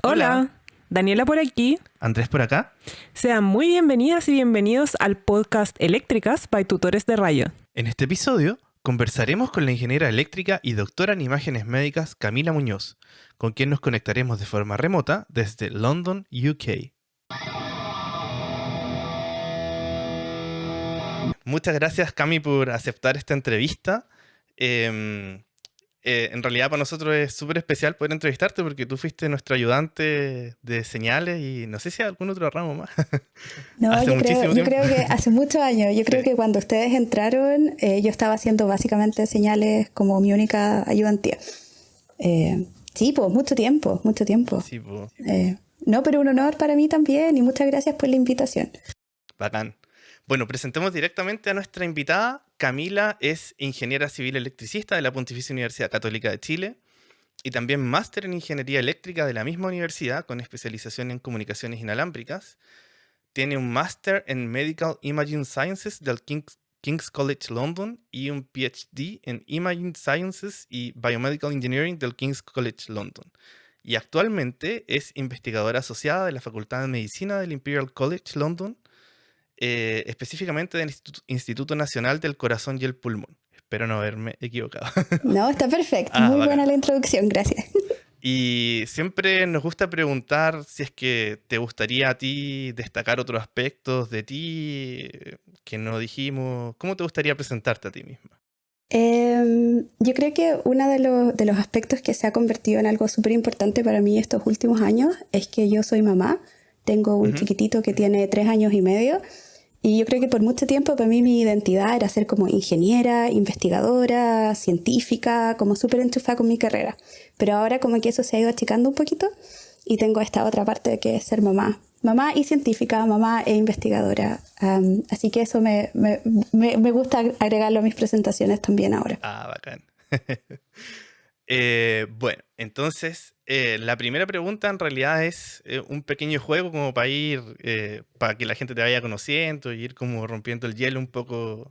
Hola, Hola, Daniela por aquí. Andrés por acá. Sean muy bienvenidas y bienvenidos al podcast Eléctricas by Tutores de Rayo. En este episodio conversaremos con la ingeniera eléctrica y doctora en imágenes médicas Camila Muñoz, con quien nos conectaremos de forma remota desde London, UK. Muchas gracias, Cami, por aceptar esta entrevista. Em, en realidad para nosotros es súper especial poder entrevistarte porque tú fuiste nuestra ayudante de señales y no sé si hay algún otro ramo más. No, Hace yo creo, muchísimo yo tiempo. creo que hace muchos años, yo creo Sí, que cuando ustedes entraron, yo estaba haciendo básicamente señales como mi única ayudantía. Sí, pues mucho tiempo, mucho tiempo. sí, po, No, pero un honor para mí también y muchas gracias por la invitación. bacán. Bueno, presentemos directamente a nuestra invitada. Camila es ingeniera civil electricista de la Pontificia Universidad Católica de Chile y también máster en ingeniería eléctrica de la misma universidad con especialización en comunicaciones inalámbricas. Tiene un máster en Medical Imaging Sciences del King's College London y un PhD en Imaging Sciences y Biomedical Engineering del King's College London. Y actualmente es investigadora asociada de la Facultad de Medicina del Imperial College London, específicamente del Instituto Nacional del Corazón y el Pulmón. Espero no haberme equivocado. No, está perfecto, Ah, muy buena bacán. la introducción, gracias. Y siempre nos gusta preguntar si es que te gustaría a ti destacar otros aspectos de ti que no dijimos. ¿Cómo te gustaría presentarte a ti misma? Yo creo que uno de los aspectos que se ha convertido en algo súper importante para mí estos últimos años es que yo soy mamá. Tengo un Ujú. chiquitito que tiene 3 años y medio. Y yo creo que por mucho tiempo para mí mi identidad era ser como ingeniera, investigadora, científica, como súper enchufada con mi carrera. Pero ahora como que eso se ha ido achicando un poquito y tengo esta otra parte que es ser mamá. Mamá y científica, mamá e investigadora. Así que eso me gusta agregarlo a mis presentaciones también ahora. Ah, bacán. Bueno, entonces la primera pregunta en realidad es un pequeño juego como para ir, para que la gente te vaya conociendo y ir como rompiendo el hielo un poco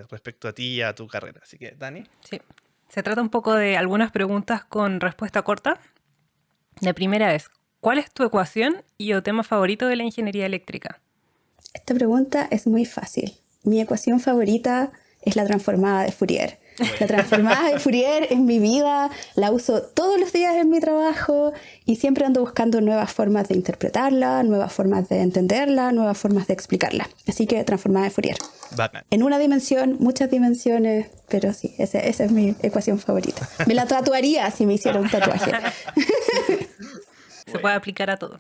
respecto a ti y a tu carrera. Así que, Dani. Sí. Se trata un poco de algunas preguntas con respuesta corta. La primera es, ¿cuál es tu ecuación y o tema favorito de la ingeniería eléctrica? Esta pregunta es muy fácil. Mi ecuación favorita es la transformada de Fourier. Bueno, La transformada de Fourier es mi vida, la uso todos los días en mi trabajo y siempre ando buscando nuevas formas de interpretarla, nuevas formas de entenderla, nuevas formas de explicarla. Así que transformada de Fourier. bacán. En una dimensión, muchas dimensiones, pero sí, esa es mi ecuación favorita. Me la tatuaría si me hiciera un tatuaje. Se Bueno, puede aplicar a todo.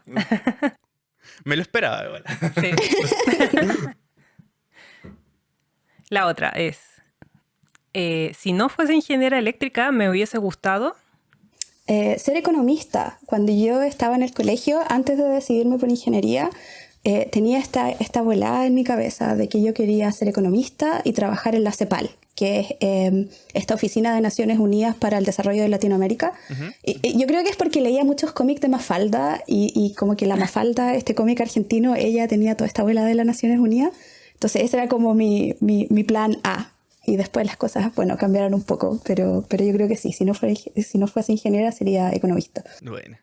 me lo esperaba igual. Sí. La otra es, si no fuese ingeniera eléctrica, me hubiese gustado. Ser economista. Cuando yo estaba en el colegio, antes de decidirme por ingeniería, tenía esta volada en mi cabeza de que yo quería ser economista y trabajar en la CEPAL, que es esta oficina de Naciones Unidas para el Desarrollo de Latinoamérica. Ujú. Y yo creo que es porque leía muchos cómics de Mafalda y como que la Mafalda, este cómic argentino, ella tenía toda esta volada de las Naciones Unidas. Entonces ese era como mi plan A. Y después las cosas, bueno, cambiaron un poco, pero yo creo que sí, si no fuese ingeniera sería economista. Bueno.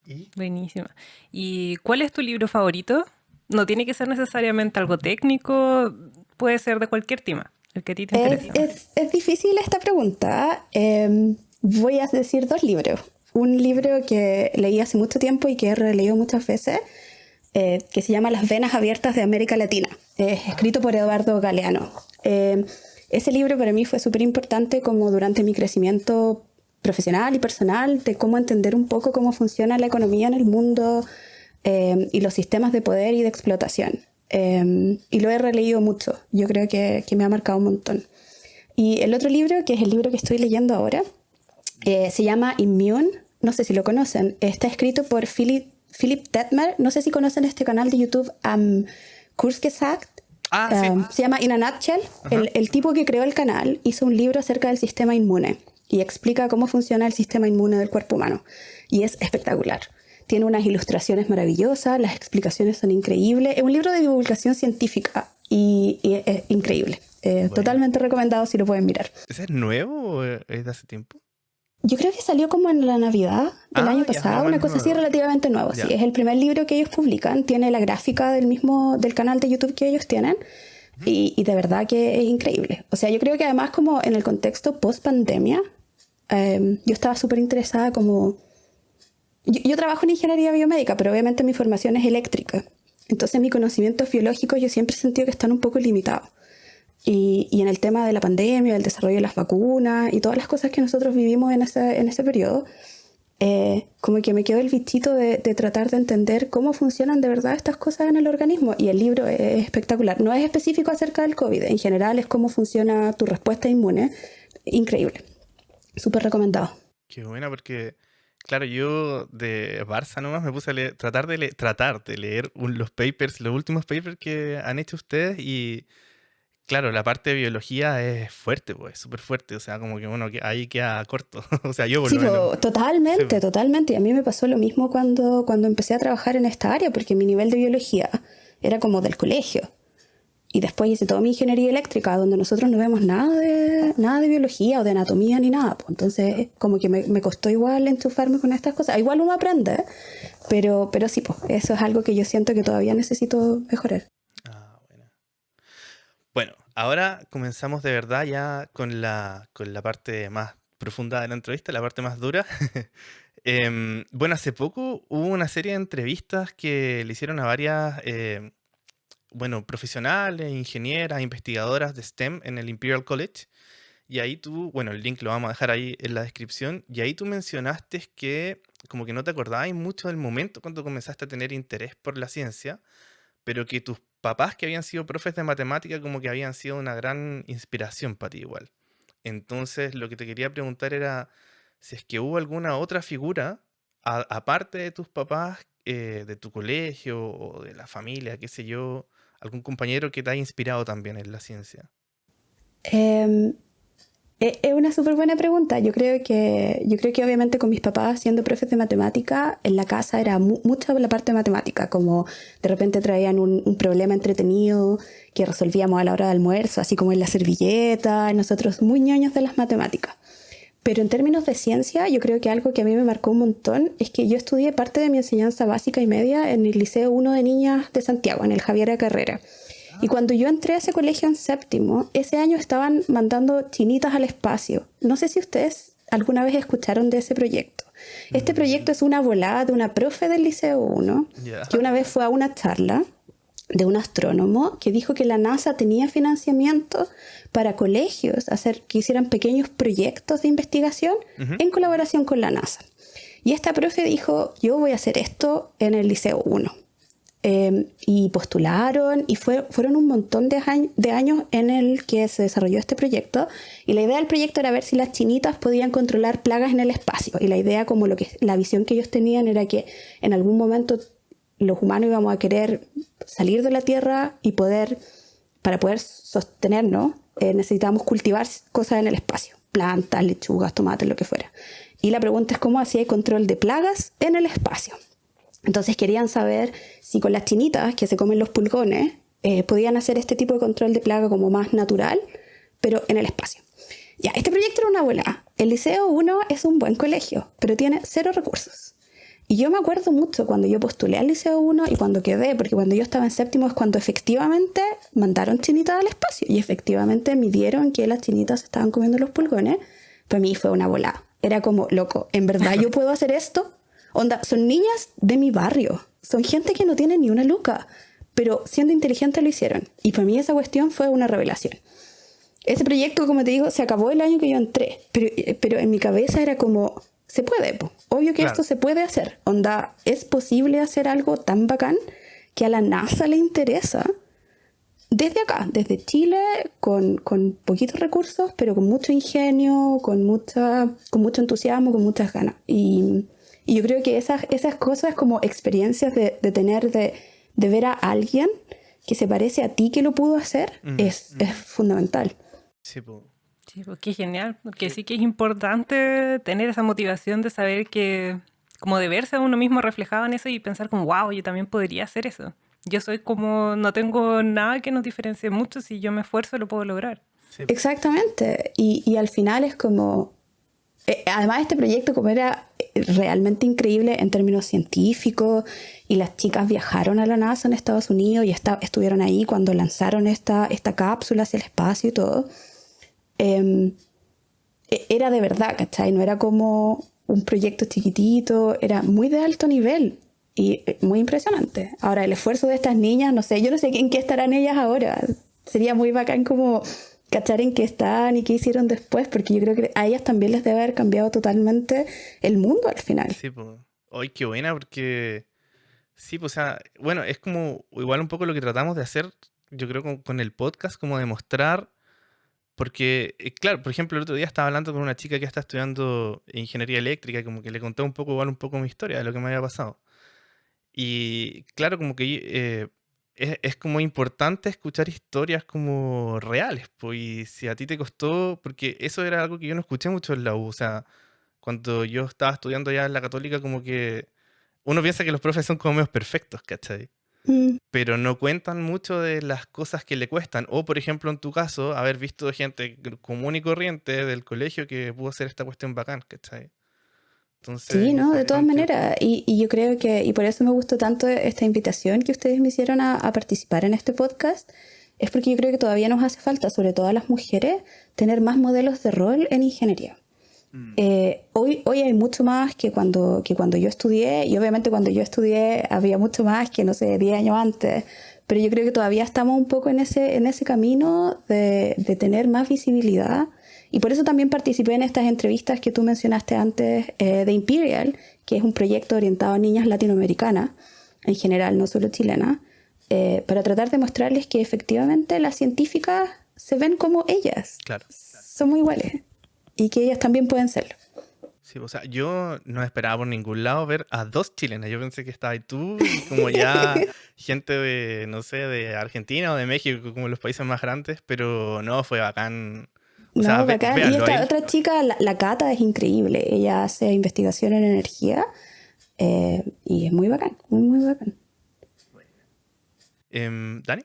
¿Y? Buenísima. ¿Y cuál es tu libro favorito? No tiene que ser necesariamente algo técnico, puede ser de cualquier tema, el que a ti te interese. Es difícil esta pregunta. Voy a decir 2 libros. Un libro que leí hace mucho tiempo y que he releído muchas veces, que se llama Las venas abiertas de América Latina, escrito por Eduardo Galeano. Ese libro para mí fue súper importante como durante mi crecimiento profesional y personal, de cómo entender un poco cómo funciona la economía en el mundo y los sistemas de poder y de explotación. Y lo he releído mucho. Yo creo que me ha marcado un montón. Y el otro libro, que es el libro que estoy leyendo ahora, se llama Immune. No sé si lo conocen. Está escrito por Philip Detmer. No sé si conocen este canal de YouTube, Kurzgesagt. Ah, sí. Se llama In a Nutshell. El tipo que creó el canal hizo un libro acerca del sistema inmune y explica cómo funciona el sistema inmune del cuerpo humano. Y es espectacular. Tiene unas ilustraciones maravillosas, las explicaciones son increíbles. Es un libro de divulgación científica y es increíble. Bueno. Totalmente recomendado si lo pueden mirar. ¿Ese es nuevo o es de hace tiempo? Yo creo que salió como en la Navidad del año Ya, pasado, más una cosa así nuevo. relativamente nueva. Sí, Ya. es el primer libro que ellos publican, tiene la gráfica del canal de YouTube que ellos tienen y de verdad que es increíble. O sea, yo creo que además como en el contexto post-pandemia, yo estaba súper interesada como... Yo trabajo en ingeniería biomédica, pero obviamente mi formación es eléctrica. Entonces mis conocimientos biológicos yo siempre he sentido que están un poco limitados. Y en el tema de la pandemia, el desarrollo de las vacunas y todas las cosas que nosotros vivimos en ese periodo, como que me quedó el bichito de tratar de entender cómo funcionan de verdad estas cosas en el organismo. Y el libro es espectacular. No es específico acerca del COVID, en general es cómo funciona tu respuesta inmune. Increíble. Súper recomendado. Qué buena, porque, claro, yo de Barça nomás me puse a leer, tratar de leer los papers, los últimos papers que han hecho ustedes y, claro, la parte de biología es fuerte, pues, es súper fuerte, o sea, como que uno ahí queda corto, o sea, yo por Sí, lo menos. Sí, totalmente, totalmente. Y a mí me pasó lo mismo cuando empecé a trabajar en esta área, porque mi nivel de biología era como del colegio. Y después hice toda mi ingeniería eléctrica, donde nosotros no vemos nada de biología o de anatomía ni nada. Pues. Entonces, como que me costó igual enchufarme con estas cosas. Igual uno aprende, pero sí, pues, eso es algo que yo siento que todavía necesito mejorar. bueno. Bueno, ahora comenzamos de verdad ya con la parte más profunda de la entrevista, la parte más dura. Bueno, hace poco hubo una serie de entrevistas que le hicieron a varias, bueno, profesionales, ingenieras, investigadoras de STEM en el Imperial College. Y ahí tú, bueno, el link lo vamos a dejar ahí en la descripción. Y ahí tú mencionaste que como que no te acordabas mucho del momento cuando comenzaste a tener interés por la ciencia, pero que tus papás que habían sido profes de matemática como que habían sido una gran inspiración para ti igual. Entonces, lo que te quería preguntar era si es que hubo alguna otra figura, aparte de tus papás, de tu colegio o de la familia, qué sé yo, algún compañero que te haya inspirado también en la ciencia. Eh, Es una súper buena pregunta. Yo creo que obviamente con mis papás siendo profes de matemática, en la casa era mucha la parte de matemática, como de repente traían un problema entretenido que resolvíamos a la hora de almuerzo, así como en la servilleta, nosotros muy ñoños de las matemáticas. Pero en términos de ciencia, yo creo que algo que a mí me marcó un montón es que yo estudié parte de mi enseñanza básica y media en el Liceo 1 de Niñas de Santiago, en el Javier A. Carrera. Y cuando yo entré a ese colegio en séptimo, ese año estaban mandando chinitas al espacio. No sé si ustedes alguna vez escucharon de ese proyecto. Este proyecto es una volada de una profe del Liceo 1 Ya. que una vez fue a una charla de un astrónomo que dijo que la NASA tenía financiamiento para colegios que hicieran pequeños proyectos de investigación en colaboración con la NASA. Y esta profe dijo, yo voy a hacer esto en el Liceo 1. Y postularon y fueron un montón de años en el que se desarrolló este proyecto y la idea del proyecto era ver si las chinitas podían controlar plagas en el espacio y la idea como la visión que ellos tenían era que en algún momento los humanos íbamos a querer salir de la Tierra y para poder sostenernos necesitábamos cultivar cosas en el espacio, plantas, lechugas, tomates, lo que fuera. Y la pregunta es cómo hacía el control de plagas en el espacio. Entonces querían saber si con las chinitas que se comen los pulgones podían hacer este tipo de control de plaga como más natural, pero en el espacio. Ya, este proyecto era una volada. El Liceo 1 es un buen colegio, pero tiene 0 recursos. Y yo me acuerdo mucho cuando yo postulé al Liceo 1 y cuando quedé, porque cuando yo estaba en séptimo es cuando efectivamente mandaron chinitas al espacio y efectivamente midieron que las chinitas estaban comiendo los pulgones. Para mí fue una volada. Era como, loco, ¿en verdad yo puedo hacer esto? Onda, son niñas de mi barrio. Son gente que no tiene ni una luca. Pero siendo inteligentes lo hicieron. Y para mí esa cuestión fue una revelación. Ese proyecto, como te digo, se acabó el año que yo entré. Pero en mi cabeza era como, se puede, po. Obvio que Claro. esto se puede hacer. Onda, es posible hacer algo tan bacán que a la NASA le interesa. Desde acá, desde Chile, con poquitos recursos, pero con mucho ingenio, con mucho entusiasmo, con muchas ganas. Y yo creo que esas cosas como experiencias de ver a alguien que se parece a ti que lo pudo hacer es fundamental. Sí, po. Sí, pues qué genial, porque sí que es importante tener esa motivación de saber que, como de verse a uno mismo reflejado en eso y pensar como, wow, yo también podría hacer eso. Yo soy como, no tengo nada que nos diferencie mucho, si yo me esfuerzo lo puedo lograr. Sí, po. Exactamente. Y al final es como, Además, este proyecto como era realmente increíble en términos científicos, y las chicas viajaron a la NASA en Estados Unidos y estuvieron ahí cuando lanzaron esta cápsula hacia el espacio y todo. Era de verdad, ¿cachai? No era como un proyecto chiquitito, era muy de alto nivel y muy impresionante. Ahora, el esfuerzo de estas niñas, no sé, yo no sé en qué estarán ellas ahora. Sería muy bacán como cachar en qué están y qué hicieron después, porque yo creo que a ellas también les debe haber cambiado totalmente el mundo al final. Sí, pues. Ay, qué buena, porque sí, pues, o sea, bueno, es como igual un poco lo que tratamos de hacer, yo creo, con el podcast, como demostrar, porque, claro, por ejemplo, el otro día estaba hablando con una chica que está estudiando ingeniería eléctrica y como que le conté un poco, igual un poco mi historia de lo que me había pasado. Y claro, como que es como importante escuchar historias como reales, pues, y si a ti te costó, porque eso era algo que yo no escuché mucho en la U, o sea, cuando yo estaba estudiando ya en la Católica, como que uno piensa que los profes son como medios perfectos, ¿cachai? Mm, Pero no cuentan mucho de las cosas que le cuestan. O, por ejemplo, en tu caso, haber visto gente común y corriente del colegio que pudo hacer esta cuestión bacán, ¿cachai? sí, Entonces, ¿no? De todas definitivamente. maneras. Y yo creo que, y por eso me gustó tanto esta invitación que ustedes me hicieron a participar en este podcast, es porque yo creo que todavía nos hace falta, sobre todo a las mujeres, tener más modelos de rol en ingeniería. Hoy hay mucho más que cuando yo estudié, y obviamente cuando yo estudié había mucho más que, no sé, 10 años antes, pero yo creo que todavía estamos un poco en ese camino de tener más visibilidad, y por eso también participé en estas entrevistas que tú mencionaste antes, de Imperial, que es un proyecto orientado a niñas latinoamericanas, en general, no solo chilenas, para tratar de mostrarles que efectivamente las científicas se ven como ellas, Claro. somos iguales y que ellas también pueden serlo. Sí, o sea, yo no esperaba por ningún lado ver a dos chilenas. Yo pensé que estabas ahí tú y como ya gente de, no sé, de Argentina o de México, como los países más grandes, pero no, fue bacán. O sea, No, bacán. Y véanlo esta ahí. otra chica, la Cata, es increíble. Ella hace investigación en energía, y es muy bacán, muy, muy bacán. Dani.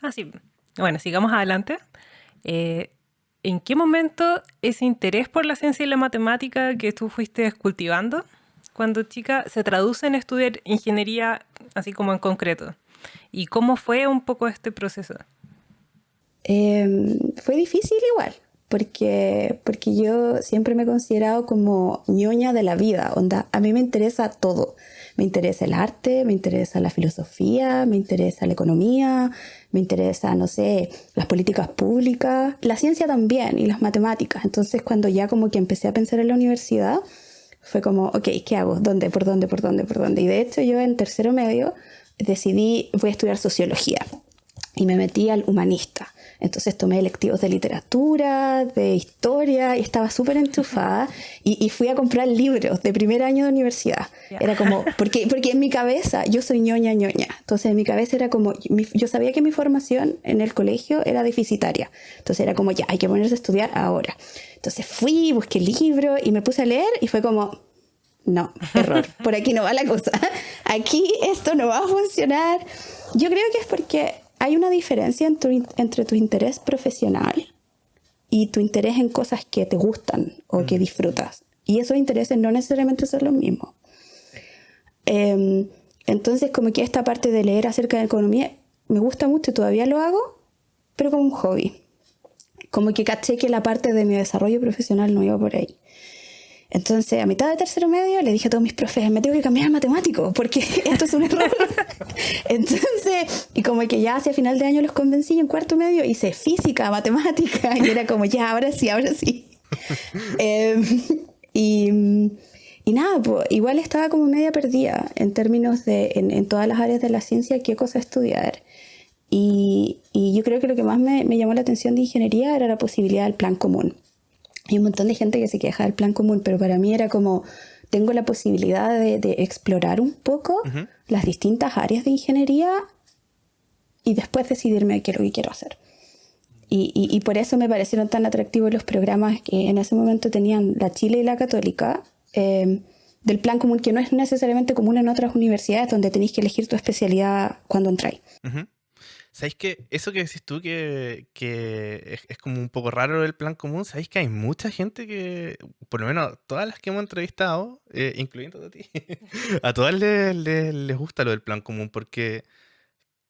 Ah, sí. Bueno, sigamos adelante. Eh, ¿En qué momento ese interés por la ciencia y la matemática que tú fuiste cultivando cuando chica se traduce en estudiar ingeniería así como en concreto? ¿Y cómo fue un poco este proceso? Fue difícil igual, porque yo siempre me he considerado como ñoña de la vida. Onda, a mí me interesa todo. Me interesa el arte, me interesa la filosofía, me interesa la economía, me interesa, no sé, las políticas públicas, la ciencia también y las matemáticas. Entonces, cuando ya como que empecé a pensar en la universidad, fue como, ok, ¿qué hago? ¿Dónde? ¿Por dónde? ¿Por dónde? ¿Por dónde? Y de hecho yo en tercero medio decidí, voy a estudiar sociología, y me metí al humanista. Entonces tomé electivos de literatura, de historia, y estaba súper enchufada, y fui a comprar libros de primer año de universidad. Ya. Era como, porque en mi cabeza, yo soy ñoña. Entonces en mi cabeza era como, yo sabía que mi formación en el colegio era deficitaria. Entonces era como, ya, hay que ponerse a estudiar ahora. Entonces fui, busqué libros y me puse a leer y fue como, no, error, por aquí no va la cosa. Aquí esto no va a funcionar. Yo creo que es porque hay una diferencia entre tu interés profesional y tu interés en cosas que te gustan o que disfrutas. Y esos intereses no necesariamente son los mismos. Entonces, como que esta parte de leer acerca de economía me gusta mucho y todavía lo hago, pero como un hobby. Como que caché que la parte de mi desarrollo profesional no iba por ahí. Entonces, a mitad de tercero medio, le dije a todos mis profes, me tengo que cambiar al matemático, porque esto es un error. Entonces, y como que ya hacia final de año los convencí, en cuarto medio hice física, matemática, y era como, ya, ahora sí, ahora sí. Y nada, pues, igual estaba como media perdida en términos de, en todas las áreas de la ciencia, qué cosa estudiar. Y yo creo que lo que más me llamó la atención de ingeniería era la posibilidad del plan común. Hay un montón de gente que se queja del plan común, pero para mí era como, tengo la posibilidad de explorar un poco las distintas áreas de ingeniería y después decidirme qué es lo que quiero hacer. Y por eso me parecieron tan atractivos los programas que en ese momento tenían la Chile y la Católica, del plan común, que no es necesariamente común en otras universidades donde tenéis que elegir tu especialidad cuando entráis. ¿Sabéis que eso que decís tú que es como un poco raro el plan común? ¿Sabéis que hay mucha gente que, por lo menos todas las que hemos entrevistado, incluyendo a ti, a todas les gusta lo del plan común? Porque,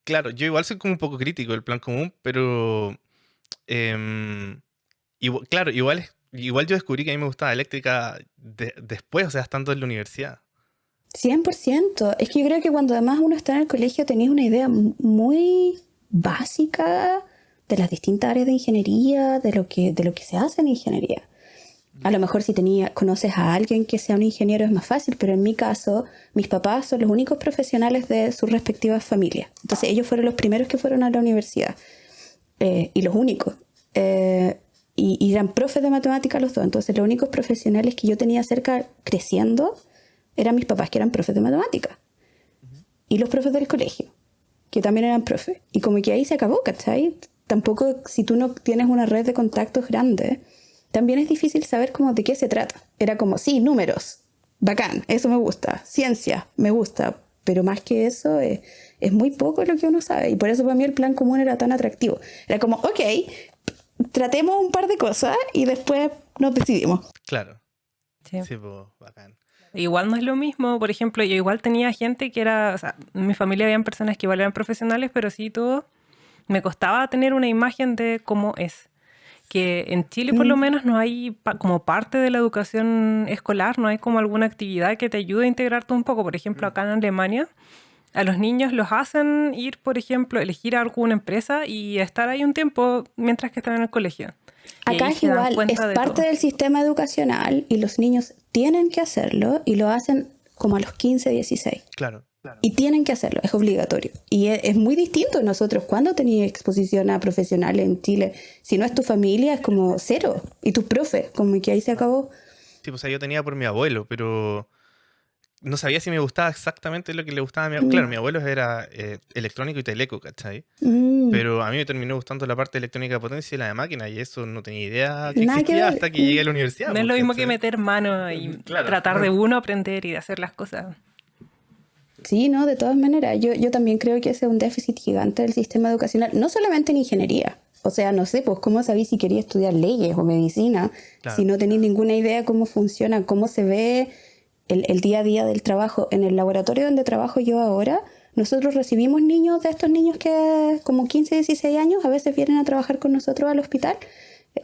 claro, yo igual soy como un poco crítico del plan común, pero em, claro, igual yo descubrí que a mí me gustaba eléctrica después, o sea, estando en la universidad. 100%. Es que yo creo que cuando además uno está en el colegio tenéis una idea muy básica de las distintas áreas de ingeniería, de lo que se hace en ingeniería. A lo mejor si conoces a alguien que sea un ingeniero es más fácil, pero en mi caso, mis papás son los únicos profesionales de sus respectivas familias. Entonces ellos fueron los primeros que fueron a la universidad. Y los únicos. Y eran profes de matemáticas los dos. Entonces los únicos profesionales que yo tenía cerca creciendo eran mis papás, que eran profes de matemáticas. Y los profes del colegio, que también eran profes. Y como que ahí se acabó, ¿cachai? Tampoco, si tú no tienes una red de contactos grande, también es difícil saber cómo de qué se trata. Era como, sí, números, bacán, eso me gusta. Ciencia, me gusta. Pero más que eso, es muy poco lo que uno sabe. Y por eso para mí el plan común era tan atractivo. Era como, ok, tratemos un par de cosas y después nos decidimos. Claro. Sí. Sí, pues, bacán. Igual no es lo mismo, por ejemplo, yo igual tenía gente que era, o sea, en mi familia habían personas que igual eran profesionales, pero sí todo, me costaba tener una imagen de cómo es. Que en Chile por lo menos no hay como parte de la educación escolar, no hay como alguna actividad que te ayude a integrarte un poco. Por ejemplo, acá en Alemania, a los niños los hacen ir, por ejemplo, elegir alguna empresa y estar ahí un tiempo mientras que están en el colegio. Y Acá ahí es se dan igual, es cuenta de parte todo. del sistema educacional y los niños tienen que hacerlo y lo hacen como a los 15, 16. Claro. Y tienen que hacerlo, es obligatorio. Y es muy distinto de nosotros. Cuando tenías exposición a profesionales en Chile, si no es tu familia, es como cero. Y tus profes, como que ahí se acabó. Sí, pues, o sea, yo tenía por mi abuelo, pero no sabía si me gustaba exactamente lo que le gustaba a mi abuelo. Claro, mi abuelo era electrónico y teleco, ¿cachai? Pero a mí me terminó gustando la parte de electrónica de potencia y la de máquina, y eso no tenía idea que Nada que existía ver. hasta que llegué a la universidad. No es pues, lo mismo que ¿cachai? meter mano y Claro. tratar de uno aprender y de hacer las cosas. Sí, no, de todas maneras. Yo también creo que ese es un déficit gigante del sistema educacional, no solamente en ingeniería. O sea, no sé, pues cómo sabéis si quería estudiar leyes o medicina, Claro. si no tenéis ninguna idea cómo funciona, cómo se ve el día a día del trabajo. En el laboratorio donde trabajo yo ahora, nosotros recibimos niños de estos niños que como 15, 16 años, a veces vienen a trabajar con nosotros al hospital.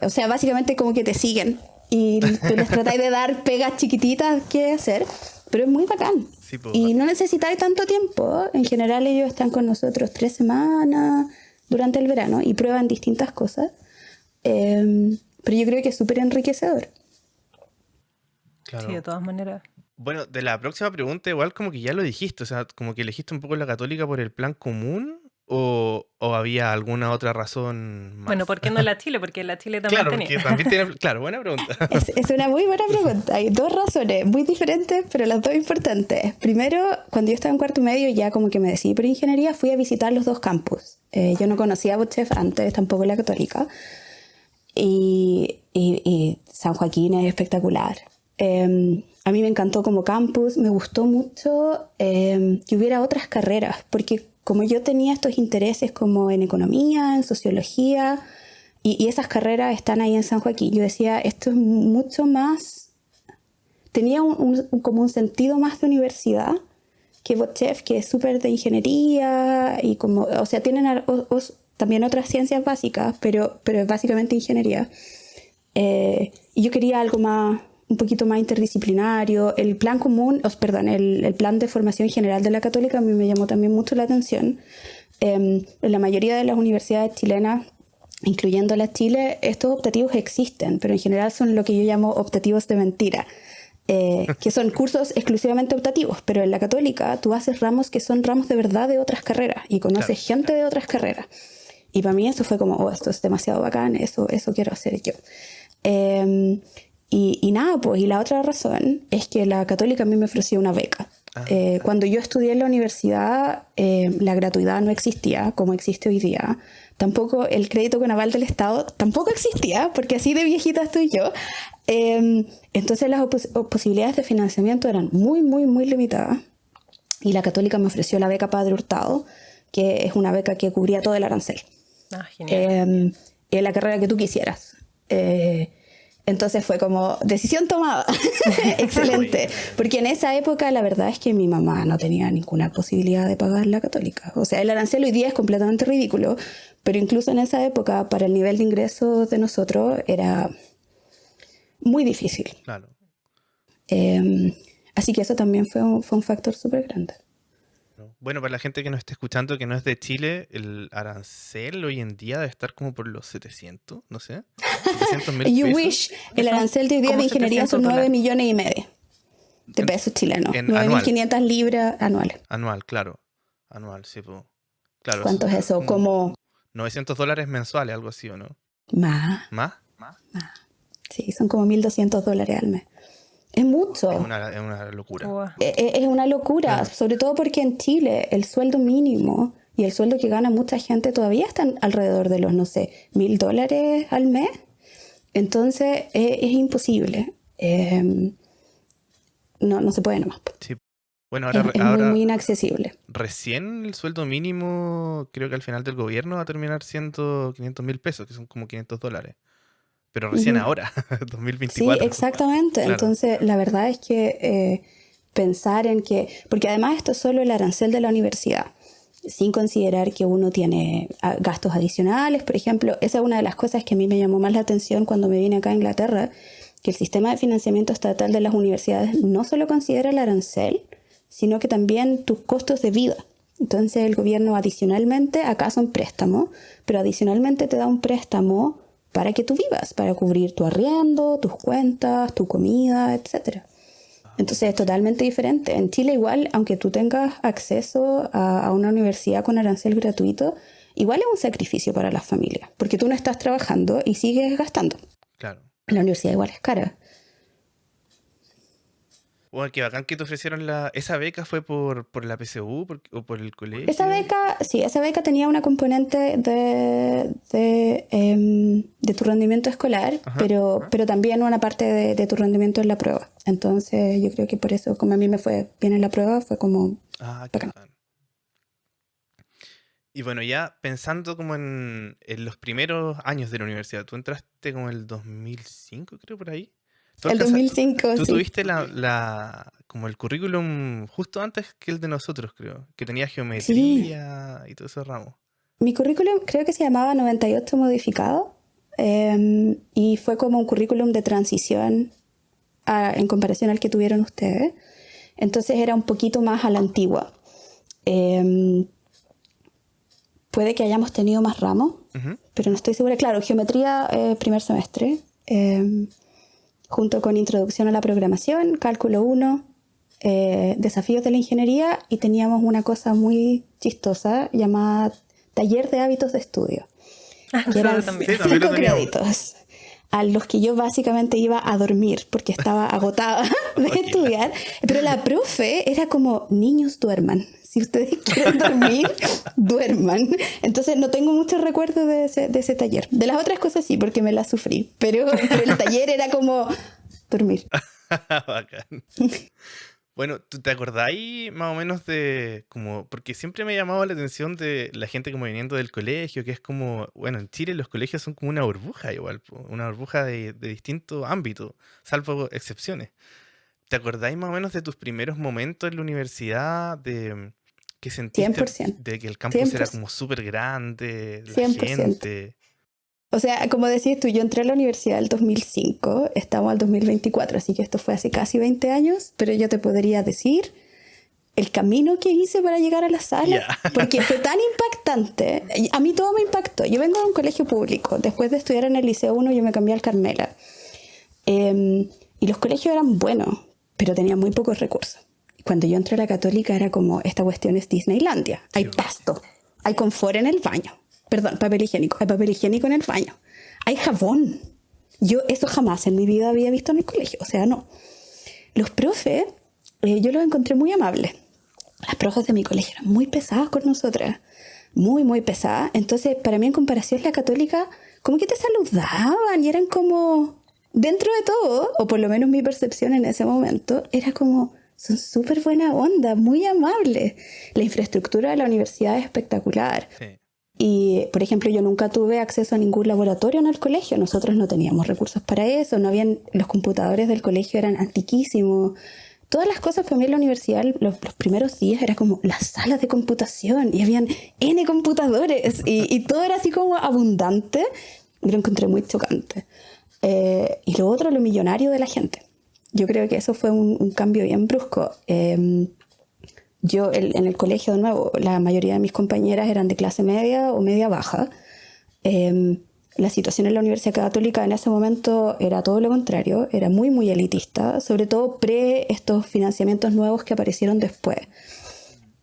O sea, básicamente como que te siguen y tú les tratáis de dar pegas chiquititas que hacer, pero es muy bacán. Sí, pues, Y no necesitáis tanto tiempo. En general ellos están con nosotros 3 semanas durante el verano y prueban distintas cosas. Pero yo creo que es súper enriquecedor. claro. Sí, de todas maneras. Bueno, de la próxima pregunta igual como que ya lo dijiste, o sea, como que elegiste un poco la católica por el plan común o había alguna otra razón más. Bueno, ¿por qué no la Chile? Porque la Chile también Claro, tenía. porque también tiene... Claro, buena pregunta. Es una muy buena pregunta. Hay dos razones muy diferentes, pero las dos importantes. Primero, cuando yo estaba en cuarto medio, ya como que me decidí por ingeniería, fui a visitar los dos campus. Yo no conocía a Bochef antes, tampoco la católica. Y San Joaquín es espectacular. A mí me encantó como campus, me gustó mucho que hubiera otras carreras, porque como yo tenía estos intereses como en economía, en sociología, y esas carreras están ahí en San Joaquín, yo decía, esto es mucho más, tenía como un sentido más de universidad que Bochef, que es súper de ingeniería, y como, o sea, tienen también otras ciencias básicas, pero es básicamente ingeniería. Y yo quería algo más, un poquito más interdisciplinario. El plan común, el plan de formación general de la Católica a mí me llamó también mucho la atención. En la mayoría de las universidades chilenas, incluyendo la Chile, estos optativos existen, pero en general son lo que yo llamo optativos de mentira, que son cursos exclusivamente optativos, pero en la Católica tú haces ramos que son ramos de verdad de otras carreras y conoces gente de otras carreras. Y para mí eso fue como, oh, esto es demasiado bacán, eso quiero hacer yo. Y nada, pues, y la otra razón es que la Católica a mí me ofreció una beca. Cuando yo estudié en la universidad, la gratuidad no existía como existe hoy día. Tampoco el crédito con aval del Estado tampoco existía, porque así de viejita estoy yo. Entonces las posibilidades de financiamiento eran muy, muy, muy limitadas. Y la Católica me ofreció la beca Padre Hurtado, que es una beca que cubría todo el arancel. Ah, genial. En la carrera que tú quisieras. Entonces fue como decisión tomada. Excelente. Porque en esa época la verdad es que mi mamá no tenía ninguna posibilidad de pagar la católica. O sea, el arancel hoy día es completamente ridículo, pero incluso en esa época para el nivel de ingresos de nosotros era muy difícil. Claro. Así que eso también fue un factor súper grande. Bueno, para la gente que nos está escuchando que no es de Chile, el arancel hoy en día debe estar como por los 700, no sé, 700.000 You pesos. wish, el arancel de hoy día de como ingeniería son 9,5 $700 millones de pesos chilenos. en 9.500 libras anuales. Anual, claro. Anual, sí, pues. Claro, ¿Cuánto es eso? Como $900 mensuales, algo así, ¿o no? más. ¿Más? Sí, son como $1.200 al mes. Es mucho. Es una locura. Wow. Es una locura, Claro. sobre todo porque en Chile el sueldo mínimo y el sueldo que gana mucha gente todavía están alrededor de los, no sé, $1.000 al mes. Entonces es imposible. No se puede nomás. Sí. Bueno, Es ahora muy inaccesible. recién el sueldo mínimo, creo que al final del gobierno va a terminar siendo 500.000 pesos, que son como $500. Pero recién Ujú. ahora, Sí, 2024. exactamente. Claro. Entonces, la verdad es que pensar en que, porque además esto es solo el arancel de la universidad, sin considerar que uno tiene gastos adicionales, por ejemplo, esa es una de las cosas que a mí me llamó más la atención cuando me vine acá a Inglaterra, que el sistema de financiamiento estatal de las universidades no solo considera el arancel, sino que también tus costos de vida. Entonces el gobierno adicionalmente, acá son préstamos, pero adicionalmente te da un préstamo para que tú vivas, para cubrir tu arriendo, tus cuentas, tu comida, etc. Entonces es totalmente diferente. En Chile igual, aunque tú tengas acceso a una universidad con arancel gratuito, igual es un sacrificio para las familias, porque tú no estás trabajando y sigues gastando. Claro. La universidad igual es cara. Bueno, qué bacán que te ofrecieron esa beca. ¿Fue por la PSU o por el colegio? Esa beca tenía una componente de tu rendimiento escolar, Ajá. pero también una parte de tu rendimiento en la prueba. Entonces yo creo que por eso, como a mí me fue bien en la prueba, fue como Ah, qué bacán. bacán. Y bueno, ya pensando como en los primeros años de la universidad, tú entraste como en el 2005, creo, por ahí. El 2005, Tú sí. tuviste como el currículum justo antes que el de nosotros, creo, que tenía geometría y todo ese ramo. Mi currículum creo que se llamaba 98 modificado y fue como un currículum de transición en comparación al que tuvieron ustedes. Entonces era un poquito más a la antigua. Puede que hayamos tenido más ramos, Ujú. pero no estoy segura. Claro, geometría primer semestre, junto con introducción a la programación, cálculo 1, desafíos de la ingeniería, y teníamos una cosa muy chistosa llamada taller de hábitos de estudio, que eran Nosotros también. Sí, también lo 5 teníamos. créditos a los que yo básicamente iba a dormir porque estaba agotada de Ok. estudiar, pero la profe era como, niños duerman, si ustedes quieren dormir, duerman. Entonces no tengo muchos recuerdos de ese taller. De las otras cosas sí, porque me las sufrí, pero el taller era como dormir. Bacán. Bueno, ¿tú te acordáis más o menos de como, porque siempre me ha llamado la atención de la gente como viniendo del colegio, que es como, bueno, en Chile los colegios son como una burbuja igual, una burbuja de distintos ámbitos, salvo excepciones. ¿Te acordáis más o menos de tus primeros momentos en la universidad, de que sentiste 100%. de que el campus era 100%. como súper grande, la 100%. gente? O sea, como decís tú, yo entré a la universidad en el 2005, estamos al 2024, así que esto fue hace casi 20 años, pero yo te podría decir el camino que hice para llegar a la sala, porque fue tan impactante. A mí todo me impactó. Yo vengo de un colegio público, después de estudiar en el Liceo 1 yo me cambié al Carmela. Y los colegios eran buenos, pero tenían muy pocos recursos. Cuando yo entré a la Católica era como, esta cuestión es Disneylandia. Hay pasto, hay confort en el baño. Perdón, papel higiénico. Hay papel higiénico en el baño. Hay jabón. Yo eso jamás en mi vida había visto en el colegio. O sea, no. Los profes, yo los encontré muy amables. Las profes de mi colegio eran muy pesadas con nosotras. Muy, muy pesadas. Entonces, para mí, en comparación, la Católica, como que te saludaban y eran como, dentro de todo, o por lo menos mi percepción en ese momento, era como, Son súper buena onda, muy amables. La infraestructura de la universidad es espectacular. Sí. Y, por ejemplo, yo nunca tuve acceso a ningún laboratorio en el colegio. Nosotros no teníamos recursos para eso. No habían, los computadores del colegio eran antiquísimos. Todas las cosas para mí en la universidad, los primeros días era como las salas de computación y habían N computadores y todo era así como abundante. Yo lo encontré muy chocante. Y lo otro, lo millonario de la gente. Yo creo que eso fue un cambio bien brusco. Yo en el colegio, de nuevo, la mayoría de mis compañeras eran de clase media o media baja. La situación en la Universidad Católica en ese momento era todo lo contrario, era muy, muy elitista, sobre todo estos financiamientos nuevos que aparecieron después.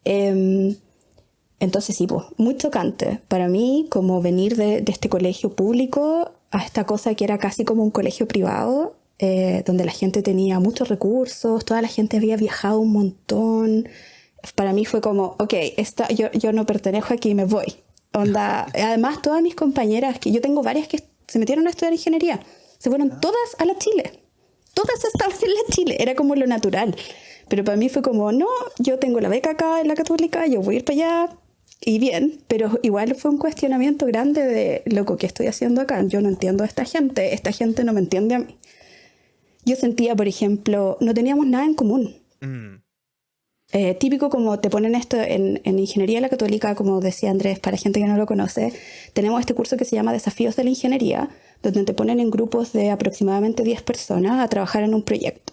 Entonces sí, pues, muy chocante para mí como venir de este colegio público a esta cosa que era casi como un colegio privado, donde la gente tenía muchos recursos, toda la gente había viajado un montón. Para mí fue como, ok, yo no pertenezco aquí, me voy. Onda. Además, todas mis compañeras, que yo tengo varias que se metieron a estudiar ingeniería, se fueron todas a la Chile. Todas estaban en la Chile, era como lo natural. Pero para mí fue como, no, yo tengo la beca acá en la Católica, yo voy a ir para allá, y bien. Pero igual fue un cuestionamiento grande de, loco, ¿qué estoy haciendo acá? Yo no entiendo a esta gente no me entiende a mí. Yo sentía, por ejemplo, no teníamos nada en común. Típico como te ponen esto en Ingeniería de la Católica, como decía Andrés, para gente que no lo conoce, tenemos este curso que se llama Desafíos de la Ingeniería, donde te ponen en grupos de aproximadamente 10 personas a trabajar en un proyecto.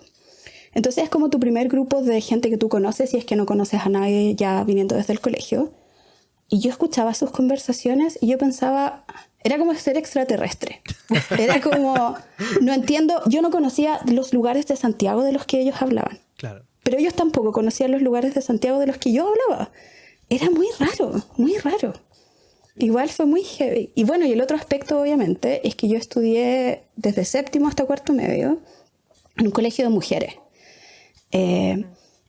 Entonces es como tu primer grupo de gente que tú conoces, si es que no conoces a nadie ya viniendo desde el colegio. Y yo escuchaba sus conversaciones y yo pensaba, era como ser extraterrestre. Era como, no entiendo, yo no conocía los lugares de Santiago de los que ellos hablaban. Claro. Pero ellos tampoco conocían los lugares de Santiago de los que yo hablaba. Era muy raro, muy raro. Igual fue muy heavy. Y bueno, y el otro aspecto, obviamente, es que yo estudié desde séptimo hasta cuarto medio en un colegio de mujeres.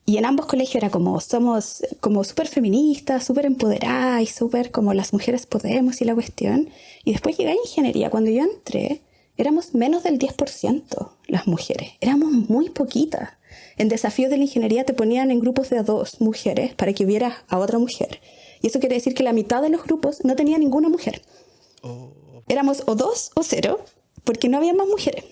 Y en ambos colegios era como, somos como súper feministas, súper empoderadas y súper como las mujeres podemos y la cuestión. Y después llegué a ingeniería. Cuando yo entré, éramos menos del 10% las mujeres. Éramos muy poquitas. En desafíos de la ingeniería te ponían en grupos de 2 mujeres para que vieras a otra mujer. Y eso quiere decir que la mitad de los grupos no tenía ninguna mujer. Éramos o 2 o 0, porque no había más mujeres.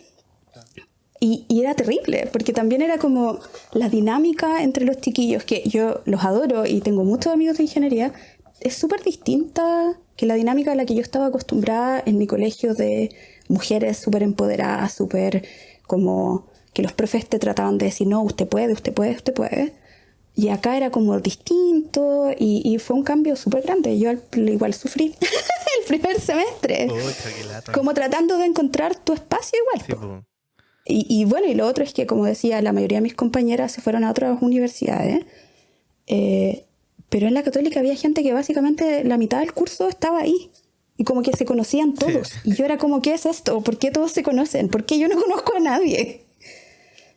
Y era terrible, porque también era como la dinámica entre los chiquillos, que yo los adoro y tengo muchos amigos de ingeniería, es súper distinta que la dinámica a la que yo estaba acostumbrada en mi colegio de mujeres súper empoderadas, súper como que los profes te trataban de decir, no, usted puede, usted puede, usted puede. Y acá era como distinto y fue un cambio súper grande. Yo igual sufrí el primer semestre. Como tratando de encontrar tu espacio igual. Sí, pues. Y bueno, y lo otro es que, como decía, la mayoría de mis compañeras se fueron a otras universidades. Pero en la Católica había gente que básicamente la mitad del curso estaba ahí. Y como que se conocían todos. Sí. Y yo era como, ¿qué es esto? ¿Por qué todos se conocen? ¿Por qué yo no conozco a nadie?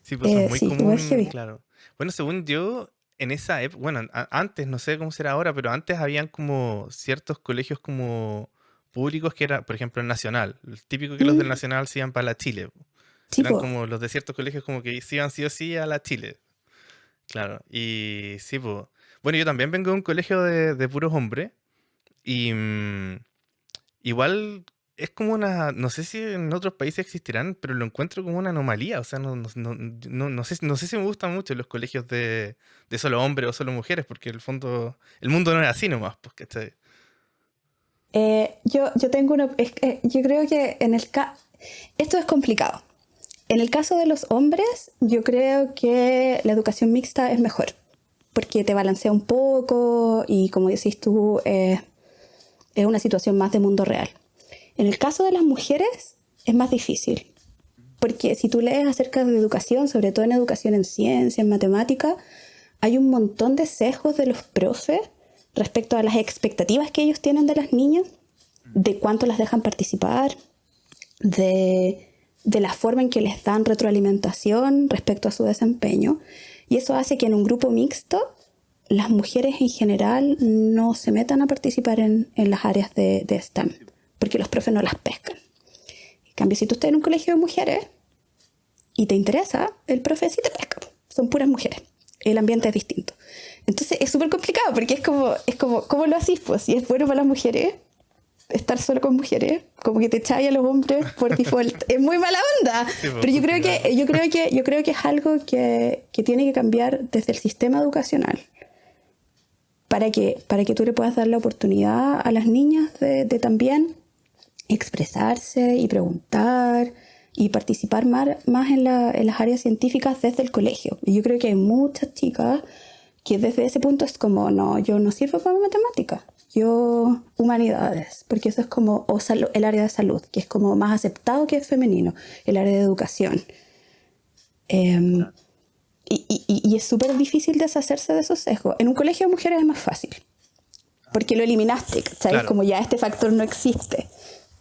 Sí, pues es muy común, claro. Bueno, según yo, en esa época, bueno, antes, no sé cómo será ahora, pero antes habían como ciertos colegios como públicos que era, por ejemplo, el Nacional. El típico que los del Nacional se iban para la Chile. Sí, eran como los de ciertos colegios como que se iban sí o sí a la Chile. Claro, y sí, pues. Bueno, yo también vengo de un colegio de puros hombres y igual es como una, no sé si en otros países existirán, pero lo encuentro como una anomalía. O sea, no sé si me gustan mucho los colegios de solo hombres o solo mujeres, porque en el fondo el mundo no es así nomás, pues, ¿cachai? Yo tengo una, yo creo que esto es complicado. En el caso de los hombres, yo creo que la educación mixta es mejor, porque te balancea un poco y, como decís tú, es una situación más de mundo real. En el caso de las mujeres es más difícil, porque si tú lees acerca de educación, sobre todo en educación en ciencia, en matemática, hay un montón de sesgos de los profes respecto a las expectativas que ellos tienen de las niñas, de cuánto las dejan participar, de la forma en que les dan retroalimentación respecto a su desempeño. Y eso hace que en un grupo mixto las mujeres en general no se metan a participar en las áreas de STEM, porque los profes no las pescan. En cambio, si tú estás en un colegio de mujeres y te interesa, el profe sí te pesca. Son puras mujeres. el ambiente es distinto. Entonces es súper complicado porque es como, ¿cómo lo hacís? Pues si es bueno para las mujeres, estar solo con mujeres, como que te echáis a los hombres por default. Es muy mala onda. Sí, Pero yo creo que es algo que tiene que cambiar desde el sistema educacional. Para que tú le puedas dar la oportunidad a las niñas de también expresarse y preguntar y participar más en las áreas científicas desde el colegio. Y yo creo que hay muchas chicas que desde ese punto es como, no, yo no sirvo para matemáticas, yo humanidades, porque eso es como, o el área de salud, que es como más aceptado que es femenino, el área de educación. Y es súper difícil deshacerse de esos sesgos. En un colegio de mujeres es más fácil, porque lo eliminaste, ¿sabes? Claro. Como ya este factor no existe.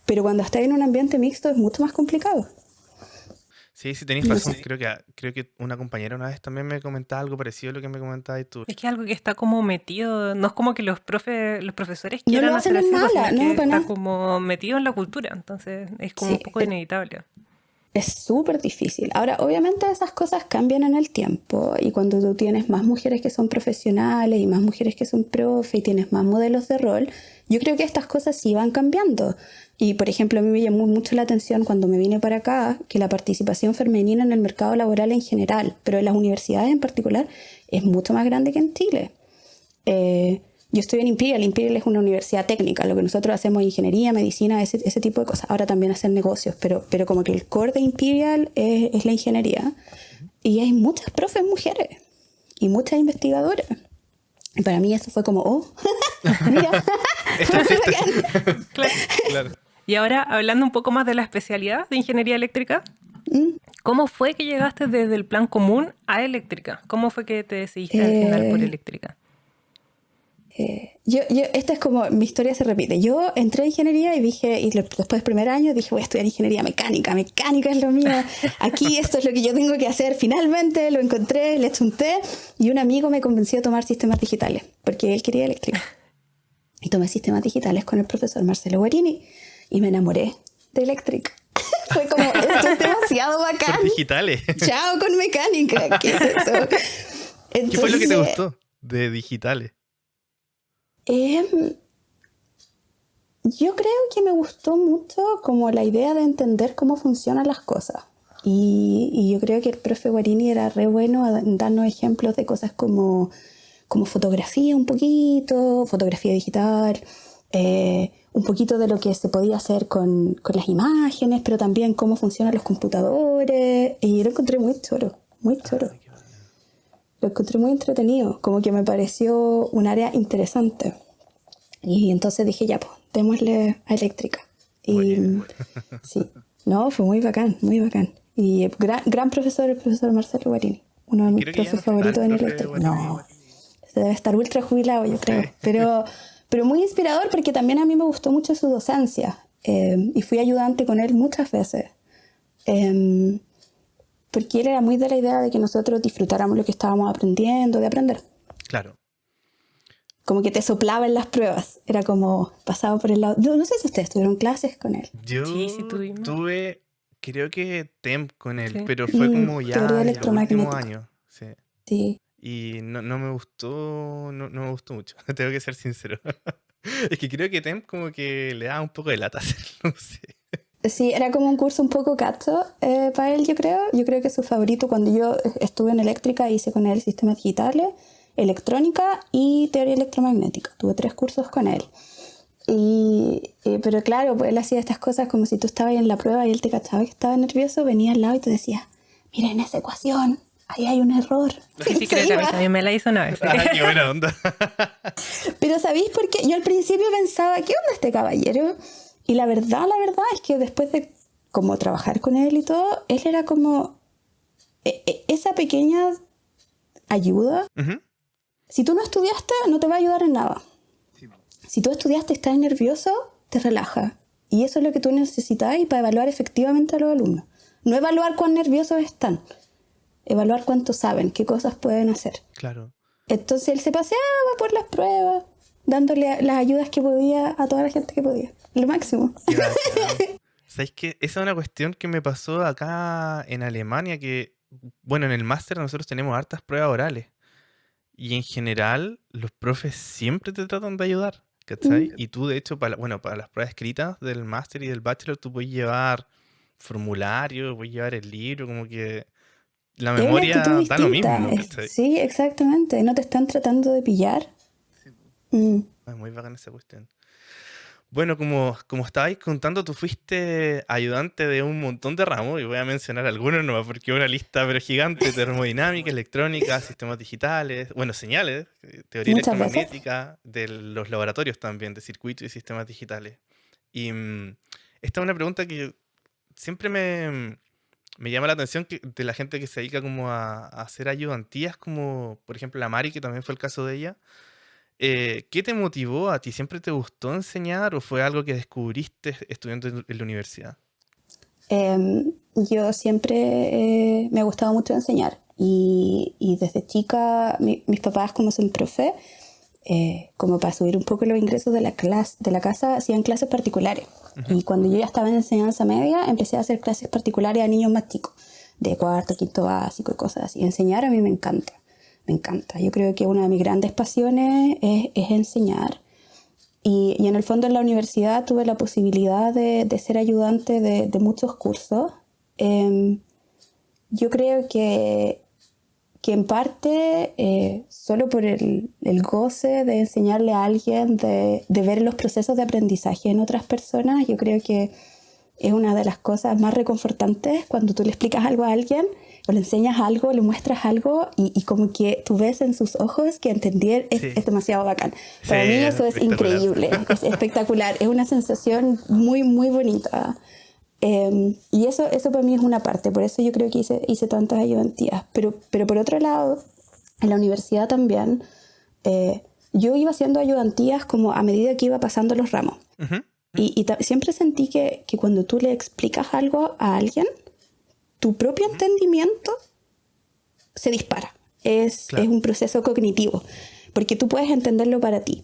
Pero cuando estás en un ambiente mixto es mucho más complicado. Sí, sí, tenéis No razón. sé. Creo que una compañera una vez también me comentaba algo parecido a lo que me comentabas tú. Es que es algo que está como metido, no es como que los profesores No quieran lo hacen hacer en así, mala, sino no, que para está nada. como metido en la cultura, entonces es como un Sí, poco inevitable. es súper difícil. Ahora, obviamente esas cosas cambian en el tiempo y cuando tú tienes más mujeres que son profesionales y más mujeres que son profe y tienes más modelos de rol, yo creo que estas cosas sí van cambiando. Y, por ejemplo, a mí me llamó mucho la atención cuando me vine para acá que la participación femenina en el mercado laboral en general, pero en las universidades en particular, es mucho más grande que en Chile. Yo estoy en Imperial. Imperial es una universidad técnica. Lo que nosotros hacemos es ingeniería, medicina, ese tipo de cosas. Ahora también hacen negocios, pero como que el core de Imperial es la ingeniería. Y hay muchas profes mujeres y muchas investigadoras. Y para mí eso fue como, oh, mira, Esto muy existe. bacán. Claro. Claro. Y ahora, hablando un poco más de la especialidad de ingeniería eléctrica, ¿cómo fue que llegaste desde el plan común a eléctrica? ¿Cómo fue que te decidiste al final por Eh, eléctrica? Esta es como, mi historia se repite. Yo entré a ingeniería y dije, después del primer año dije, voy a estudiar ingeniería mecánica es lo mío, aquí esto es lo que yo tengo que hacer. Finalmente lo encontré, le chunté y un amigo me convenció a tomar sistemas digitales, porque él quería eléctrica. Y tomé sistemas digitales con el profesor Marcelo Guarini y me enamoré de eléctrica. Fue como, esto es demasiado bacán. Por digitales. Chao con mecánica, ¿qué es eso? ¿Qué fue lo que te Entonces, gustó de digitales? Yo creo que me gustó mucho como la idea de entender cómo funcionan las cosas. Y yo creo que el profe Guarini era re bueno en darnos ejemplos de cosas como fotografía un poquito, fotografía digital, un poquito de lo que se podía hacer con las imágenes, pero también cómo funcionan los computadores. Y lo encontré muy choro, muy choro. Lo encontré muy entretenido, como que me pareció un área interesante. Y entonces dije, ya, pues, démosle a eléctrica. Y sí, no, fue muy bacán, muy bacán. Y gran profesor, el profesor Marcelo Guarini, uno de mis Creo que ya no profes está favoritos el en profe eléctrica. Guarini. No, se debe estar ultra jubilado, yo creo. Sí. Pero muy inspirador porque también a mí me gustó mucho su docencia. Y fui ayudante con él muchas veces. Porque él era muy de la idea de que nosotros disfrutáramos lo que estábamos aprendiendo, de aprender. Claro. Como que te soplaba en las pruebas. Era como pasaba por el lado. No sé si ustedes tuvieron clases con él. Yo Sí, tuvimos. tuve, creo que TEMP con él, Sí. pero fue como Teoría ya en los últimos electromagnética. años. Sí. Sí. Y no me gustó, no me gustó mucho, tengo que ser sincero. Es que creo que TEMP como que le da un poco de lata hacerlo, no sé. Sí, era como un curso un poco cacho para él, yo creo. Yo creo que su favorito cuando yo estuve en eléctrica hice con él sistemas digitales, electrónica y teoría electromagnética. Tuve 3 cursos con él. Pero claro, pues él hacía estas cosas como si tú estabas ahí en la prueba y él te cachaba que estaba nervioso, venía al lado y te decía, mira en esa ecuación, ahí hay un error. Sí, Se creo que a mí iba. también me la hizo una vez. Ah, qué buena onda. Pero ¿sabéis por qué? Yo al principio pensaba, ¿qué onda este caballero? Y la verdad es que después de como trabajar con él y todo, él era como esa pequeña ayuda. Ujú. Si tú no estudiaste, no te va a ayudar en nada. Si tú estudiaste y estás nervioso, te relaja. Y eso es lo que tú necesitas para evaluar efectivamente a los alumnos. No evaluar cuán nerviosos están, evaluar cuánto saben, qué cosas pueden hacer. Claro. Entonces él se paseaba por las pruebas, dándole las ayudas que podía a toda la gente que podía. Lo máximo. Qué bacán. ¿Sabéis qué? Esa es una cuestión que me pasó acá en Alemania, que, bueno, en el máster nosotros tenemos hartas pruebas orales. Y en general, los profes siempre te tratan de ayudar, ¿cachai? Y tú, de hecho, para las pruebas escritas del máster y del bachelor, tú puedes llevar formulario, puedes llevar el libro, como que la Es una actitud memoria da lo distinta. mismo, ¿cachai? Sí, exactamente. No te están tratando de pillar. Mm. Es muy bacán esa cuestión. Bueno, como estabais contando, tú fuiste ayudante de un montón de ramos, y voy a mencionar algunos nomás, porque es una lista pero gigante: termodinámica, electrónica, sistemas digitales, bueno, señales, teoría Muchas veces. electromagnética, de los laboratorios también, de circuitos y sistemas digitales. Y esta es una pregunta que siempre me llama la atención, de la gente que se dedica como a hacer ayudantías, como por ejemplo la Mari, que también fue el caso de ella. ¿Qué te motivó a ti? ¿Siempre te gustó enseñar o fue algo que descubriste estudiando en la universidad? Yo siempre me ha gustado mucho enseñar y desde chica mis papás, como son profe, como para subir un poco los ingresos de la casa, hacían clases particulares. Y cuando yo ya estaba en enseñanza media, empecé a hacer clases particulares a niños más chicos, de cuarto, quinto básico y cosas así. Enseñar a mí me encanta, me encanta. Yo creo que una de mis grandes pasiones es enseñar. Y en el fondo en la universidad tuve la posibilidad de ser ayudante de muchos cursos. Yo creo que en parte solo por el goce de enseñarle a alguien, de ver los procesos de aprendizaje en otras personas, yo creo que es una de las cosas más reconfortantes cuando tú le explicas algo a alguien o le enseñas algo, le muestras algo y como que tú ves en sus ojos que entender es demasiado bacán. Para mí eso es increíble, es espectacular, es una sensación muy, muy bonita. Y eso para mí es una parte, por eso yo creo que hice tantas ayudantías. Pero por otro lado, en la universidad también, yo iba haciendo ayudantías como a medida que iba pasando los ramos. Y siempre sentí que cuando tú le explicas algo a alguien, tu propio entendimiento se dispara. Es un proceso cognitivo, porque tú puedes entenderlo para ti,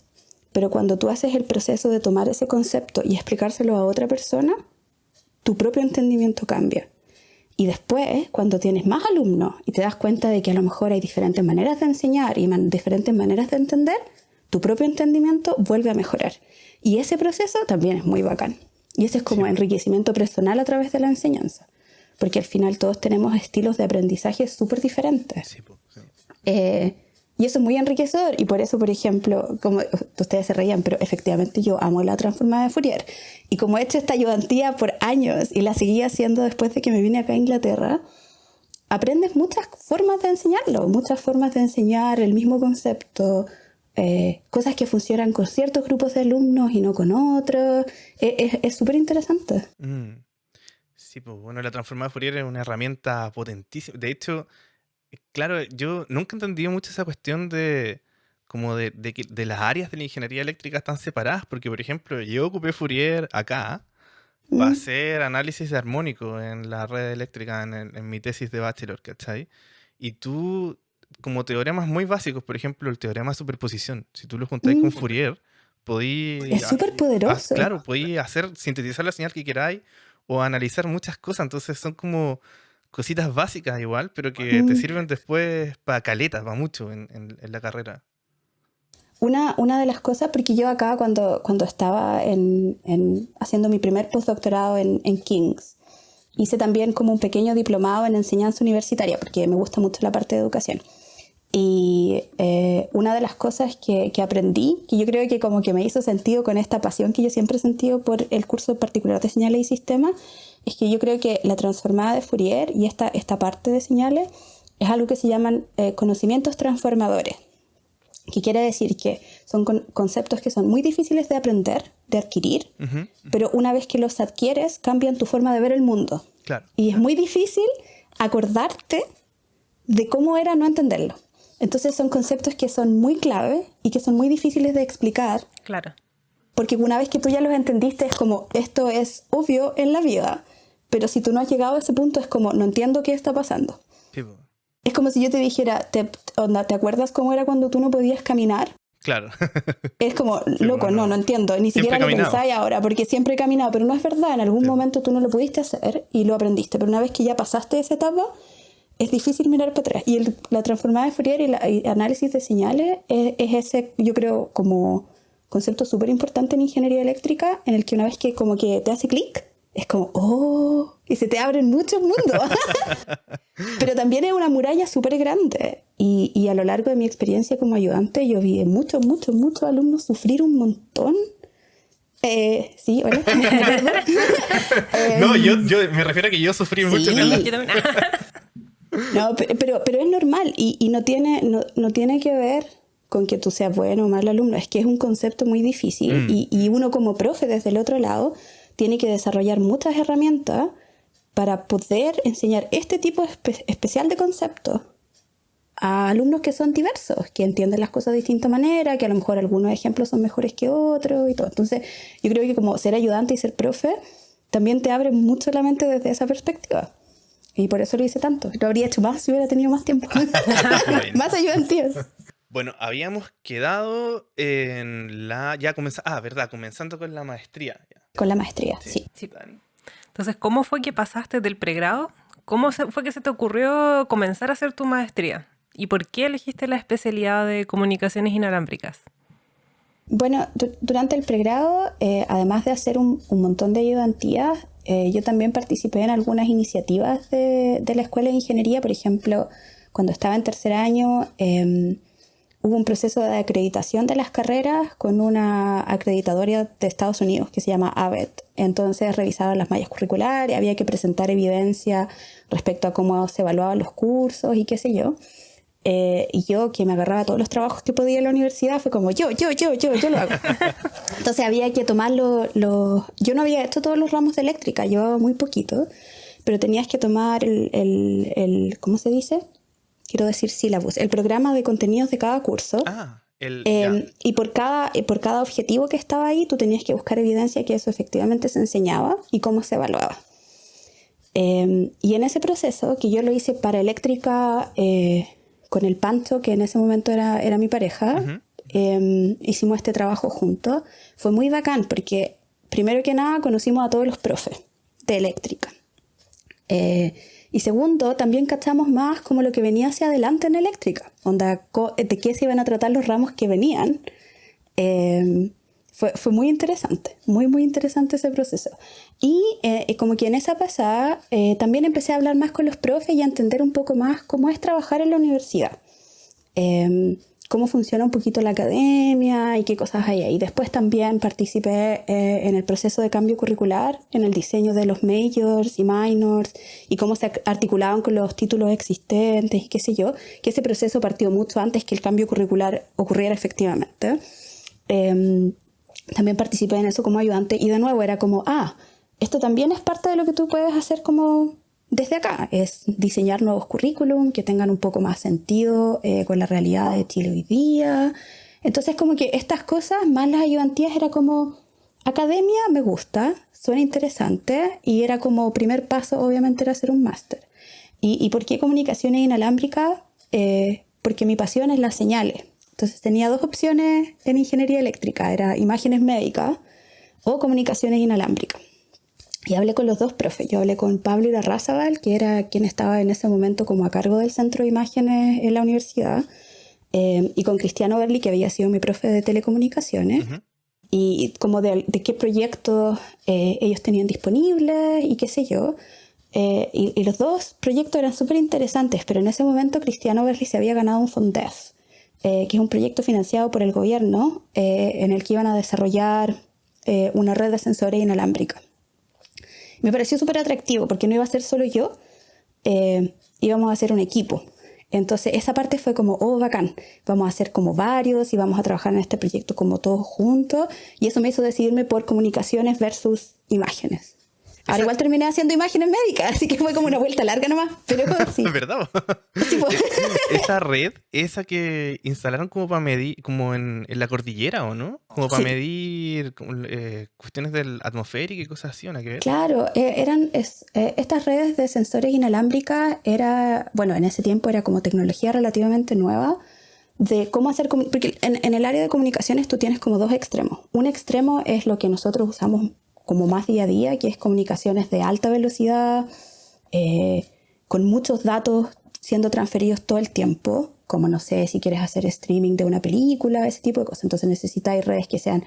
pero cuando tú haces el proceso de tomar ese concepto y explicárselo a otra persona, tu propio entendimiento cambia. Y después, cuando tienes más alumnos y te das cuenta de que a lo mejor hay diferentes maneras de enseñar y diferentes maneras de entender, tu propio entendimiento vuelve a mejorar. Y ese proceso también es muy bacán. Y ese es como enriquecimiento personal a través de la enseñanza. Porque al final todos tenemos estilos de aprendizaje súper diferentes. Y eso es muy enriquecedor. Y por eso, por ejemplo, como ustedes se reían, pero efectivamente yo amo la transformada de Fourier. Y como he hecho esta ayudantía por años y la seguí haciendo después de que me vine acá a Inglaterra, aprendes muchas formas de enseñarlo, muchas formas de enseñar el mismo concepto, cosas que funcionan con ciertos grupos de alumnos y no con otros. Es súper interesante. Sí, pues bueno, la transformada de Fourier es una herramienta potentísima. De hecho, claro, yo nunca entendí mucho esa cuestión de que las áreas de la ingeniería eléctrica están separadas, porque por ejemplo, yo ocupé Fourier acá para hacer análisis de armónico en la red eléctrica en mi tesis de bachelor, ¿cachai? Y tú, como teoremas muy básicos, por ejemplo, el teorema de superposición, si tú lo juntáis con Fourier, Es súper poderoso. claro, podéis sintetizar la señal que queráis o analizar muchas cosas. Entonces son como cositas básicas igual, pero que te sirven después para caletas, para mucho en la carrera. Una de las cosas, porque yo acá cuando estaba haciendo mi primer postdoctorado en King's, hice también como un pequeño diplomado en enseñanza universitaria, porque me gusta mucho la parte de educación. Y una de las cosas que aprendí, que yo creo que como que me hizo sentido con esta pasión que yo siempre he sentido por el curso particular de señales y sistemas, es que yo creo que la transformada de Fourier y esta parte de señales es algo que se llaman conocimientos transformadores, que quiere decir que son conceptos que son muy difíciles de aprender, de adquirir, pero una vez que los adquieres cambian tu forma de ver el mundo. Claro. Y es muy difícil acordarte de cómo era no entenderlo. Entonces son conceptos que son muy clave y que son muy difíciles de explicar. Claro. Porque una vez que tú ya los entendiste es como, esto es obvio en la vida, pero si tú no has llegado a ese punto es como, no entiendo qué está pasando. Sí. Es como si yo te dijera, ¿te acuerdas cómo era cuando tú no podías caminar? Claro. Es como, loco, no entiendo, ni siquiera lo pensáis ahora, porque siempre he caminado, pero no es verdad, en algún momento tú no lo pudiste hacer y lo aprendiste, pero una vez que ya pasaste esa etapa, es difícil mirar para atrás. Y la transformada de Fourier y análisis de señales es ese, yo creo, como concepto súper importante en ingeniería eléctrica, en el que una vez que como que te hace clic, es como, oh, y se te abren muchos mundos. Pero también es una muralla súper grande. Y a lo largo de mi experiencia como ayudante, yo vi muchos alumnos sufrir un montón. Sí, hola. No, yo me refiero a que yo sufrí mucho. Yo también. No, pero es normal y no tiene que ver con que tú seas bueno o mal alumno. Es que es un concepto muy difícil y uno como profe desde el otro lado tiene que desarrollar muchas herramientas para poder enseñar este tipo especial de conceptos a alumnos que son diversos, que entienden las cosas de distinta manera, que a lo mejor algunos ejemplos son mejores que otros y todo. Entonces, yo creo que como ser ayudante y ser profe también te abre mucho la mente desde esa perspectiva. Y por eso lo hice tanto. Lo habría hecho más si hubiera tenido más tiempo. Más ayudantías. Bueno, habíamos quedado en comenzando con la maestría. Con la maestría, sí. Entonces, ¿cómo fue que pasaste del pregrado? ¿Cómo fue que se te ocurrió comenzar a hacer tu maestría? ¿Y por qué elegiste la especialidad de comunicaciones inalámbricas? Bueno, durante el pregrado, además de hacer un montón de ayudantías, yo también participé en algunas iniciativas de la Escuela de Ingeniería. Por ejemplo, cuando estaba en tercer año, hubo un proceso de acreditación de las carreras con una acreditadora de Estados Unidos que se llama ABET. Entonces revisaban las mallas curriculares, había que presentar evidencia respecto a cómo se evaluaban los cursos y qué sé yo. Y yo, que me agarraba todos los trabajos que podía en la universidad, fue como yo lo hago. Entonces había que tomar yo no había hecho todos los ramos de eléctrica, llevaba muy poquito, pero tenías que tomar el ¿cómo se dice? Quiero decir sílabus, el programa de contenidos de cada curso. Y por cada objetivo que estaba ahí, tú tenías que buscar evidencia que eso efectivamente se enseñaba y cómo se evaluaba. Y en ese proceso, que yo lo hice para eléctrica con el Pancho, que en ese momento era mi pareja, hicimos este trabajo juntos. Fue muy bacán porque, primero que nada, conocimos a todos los profes de eléctrica. Y segundo, también cachamos más como lo que venía hacia adelante en eléctrica, onda, de qué se iban a tratar los ramos que venían. Fue muy interesante, muy interesante ese proceso. Y como que en esa pasada también empecé a hablar más con los profes y a entender un poco más cómo es trabajar en la universidad. Cómo funciona un poquito la academia y qué cosas hay ahí. Después también participé en el proceso de cambio curricular, en el diseño de los majors y minors y cómo se articulaban con los títulos existentes y qué sé yo, que ese proceso partió mucho antes que el cambio curricular ocurriera efectivamente. También participé en eso como ayudante y de nuevo era como, esto también es parte de lo que tú puedes hacer como desde acá, es diseñar nuevos currículum que tengan un poco más sentido con la realidad de Chile hoy día. Entonces como que estas cosas, más las ayudantías, era como, academia me gusta, suena interesante, y era como primer paso obviamente era hacer un máster. ¿Y por qué comunicaciones inalámbricas? Porque mi pasión es las señales. Entonces tenía dos opciones en ingeniería eléctrica, era imágenes médicas o comunicaciones inalámbricas. Y hablé con los dos profes. Yo hablé con Pablo Irarrázaval, que era quien estaba en ese momento como a cargo del centro de imágenes en la universidad, y con Cristiano Berli, que había sido mi profe de telecomunicaciones, y como de qué proyectos ellos tenían disponibles y qué sé yo. Y los dos proyectos eran súper interesantes, pero en ese momento Cristiano Berli se había ganado un FONDEF, que es un proyecto financiado por el gobierno en el que iban a desarrollar una red de sensores inalámbrica. Me pareció súper atractivo porque no iba a ser solo yo, íbamos a hacer un equipo. Entonces esa parte fue como, bacán, vamos a hacer como varios y vamos a trabajar en este proyecto como todos juntos, y eso me hizo decidirme por comunicaciones versus imágenes. Ahora igual terminé haciendo imágenes médicas, así que fue como una vuelta larga nomás, pero sí. ¿Verdad? Sí, pues. Esa red, esa que instalaron como para medir, como en la cordillera, ¿o no? Como para medir cuestiones del atmosférico y cosas así, ¿o no? Claro, estas redes de sensores inalámbricas bueno, en ese tiempo era como tecnología relativamente nueva, de cómo hacer, porque en el área de comunicaciones tú tienes como dos extremos. Un extremo es lo que nosotros usamos como más día a día, que es comunicaciones de alta velocidad, con muchos datos siendo transferidos todo el tiempo, como no sé, si quieres hacer streaming de una película, ese tipo de cosas. Entonces necesitáis redes que sean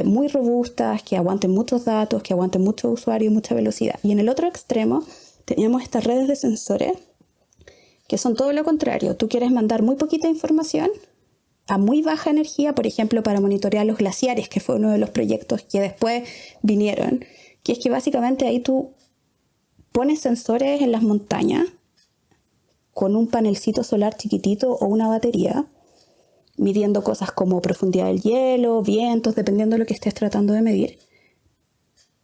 muy robustas, que aguanten muchos datos, que aguanten muchos usuarios, mucha velocidad. Y en el otro extremo teníamos estas redes de sensores que son todo lo contrario. Tú quieres mandar muy poquita información a muy baja energía, por ejemplo, para monitorear los glaciares, que fue uno de los proyectos que después vinieron, que es que básicamente ahí tú pones sensores en las montañas con un panelcito solar chiquitito o una batería, midiendo cosas como profundidad del hielo, vientos, dependiendo de lo que estés tratando de medir.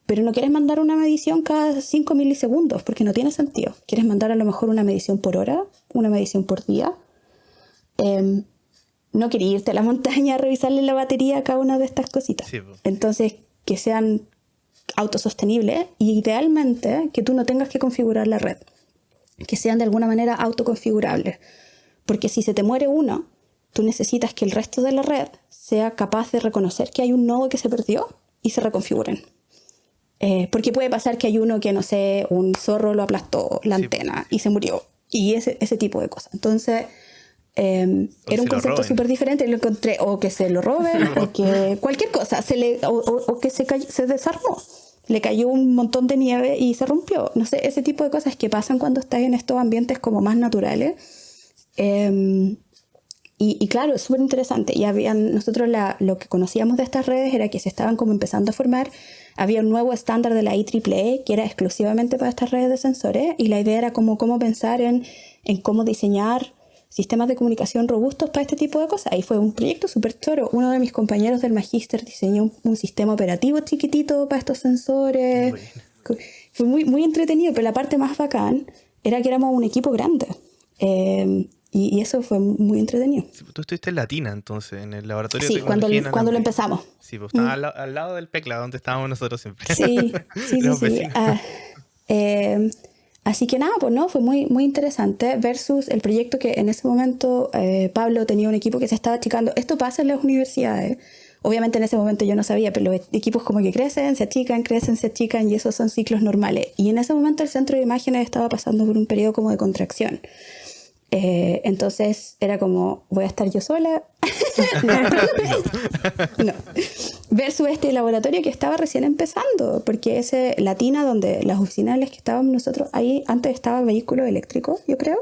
Pero no quieres mandar una medición cada 5 milisegundos, porque no tiene sentido. Quieres mandar a lo mejor una medición por hora, una medición por día. No quieres irte a la montaña a revisarle la batería a cada una de estas cositas. Sí, Entonces, que sean autosostenibles y idealmente que tú no tengas que configurar la red. Que sean de alguna manera autoconfigurables. Porque si se te muere uno, tú necesitas que el resto de la red sea capaz de reconocer que hay un nodo que se perdió y se reconfiguren. Porque puede pasar que hay uno que, no sé, un zorro lo aplastó la antena y se murió. Y ese tipo de cosas. Entonces, era un concepto súper diferente. Lo encontré, o que se lo roben, o que cualquier cosa, o que se desarmó. Le cayó un montón de nieve y se rompió. No sé, ese tipo de cosas que pasan cuando estás en estos ambientes como más naturales. Y claro, es súper interesante. Y nosotros lo que conocíamos de estas redes era que se estaban como empezando a formar. Había un nuevo estándar de la IEEE que era exclusivamente para estas redes de sensores. Y la idea era cómo pensar en cómo diseñar sistemas de comunicación robustos para este tipo de cosas. Ahí fue un proyecto súper choro. Uno de mis compañeros del magíster diseñó un sistema operativo chiquitito para estos sensores. Bueno. Fue muy, muy entretenido, pero la parte más bacán era que éramos un equipo grande. Y eso fue muy entretenido. Sí, tú estuviste en Latina, entonces, en el laboratorio sí, de tecnología. Sí, cuando lo empezamos. Sí, pues estaba al lado del PECLA, donde estábamos nosotros siempre. Sí. Así que nada, pues no, fue muy, muy interesante versus el proyecto que en ese momento Pablo tenía un equipo que se estaba achicando. Esto pasa en las universidades. Obviamente en ese momento yo no sabía, pero los equipos como que crecen, se achican y esos son ciclos normales. Y en ese momento el centro de imágenes estaba pasando por un periodo como de contracción. Entonces era como, voy a estar yo sola. No. Versus este laboratorio que estaba recién empezando, porque ese Latina, donde las oficinas en las que estábamos nosotros, ahí antes estaba vehículo eléctrico, yo creo.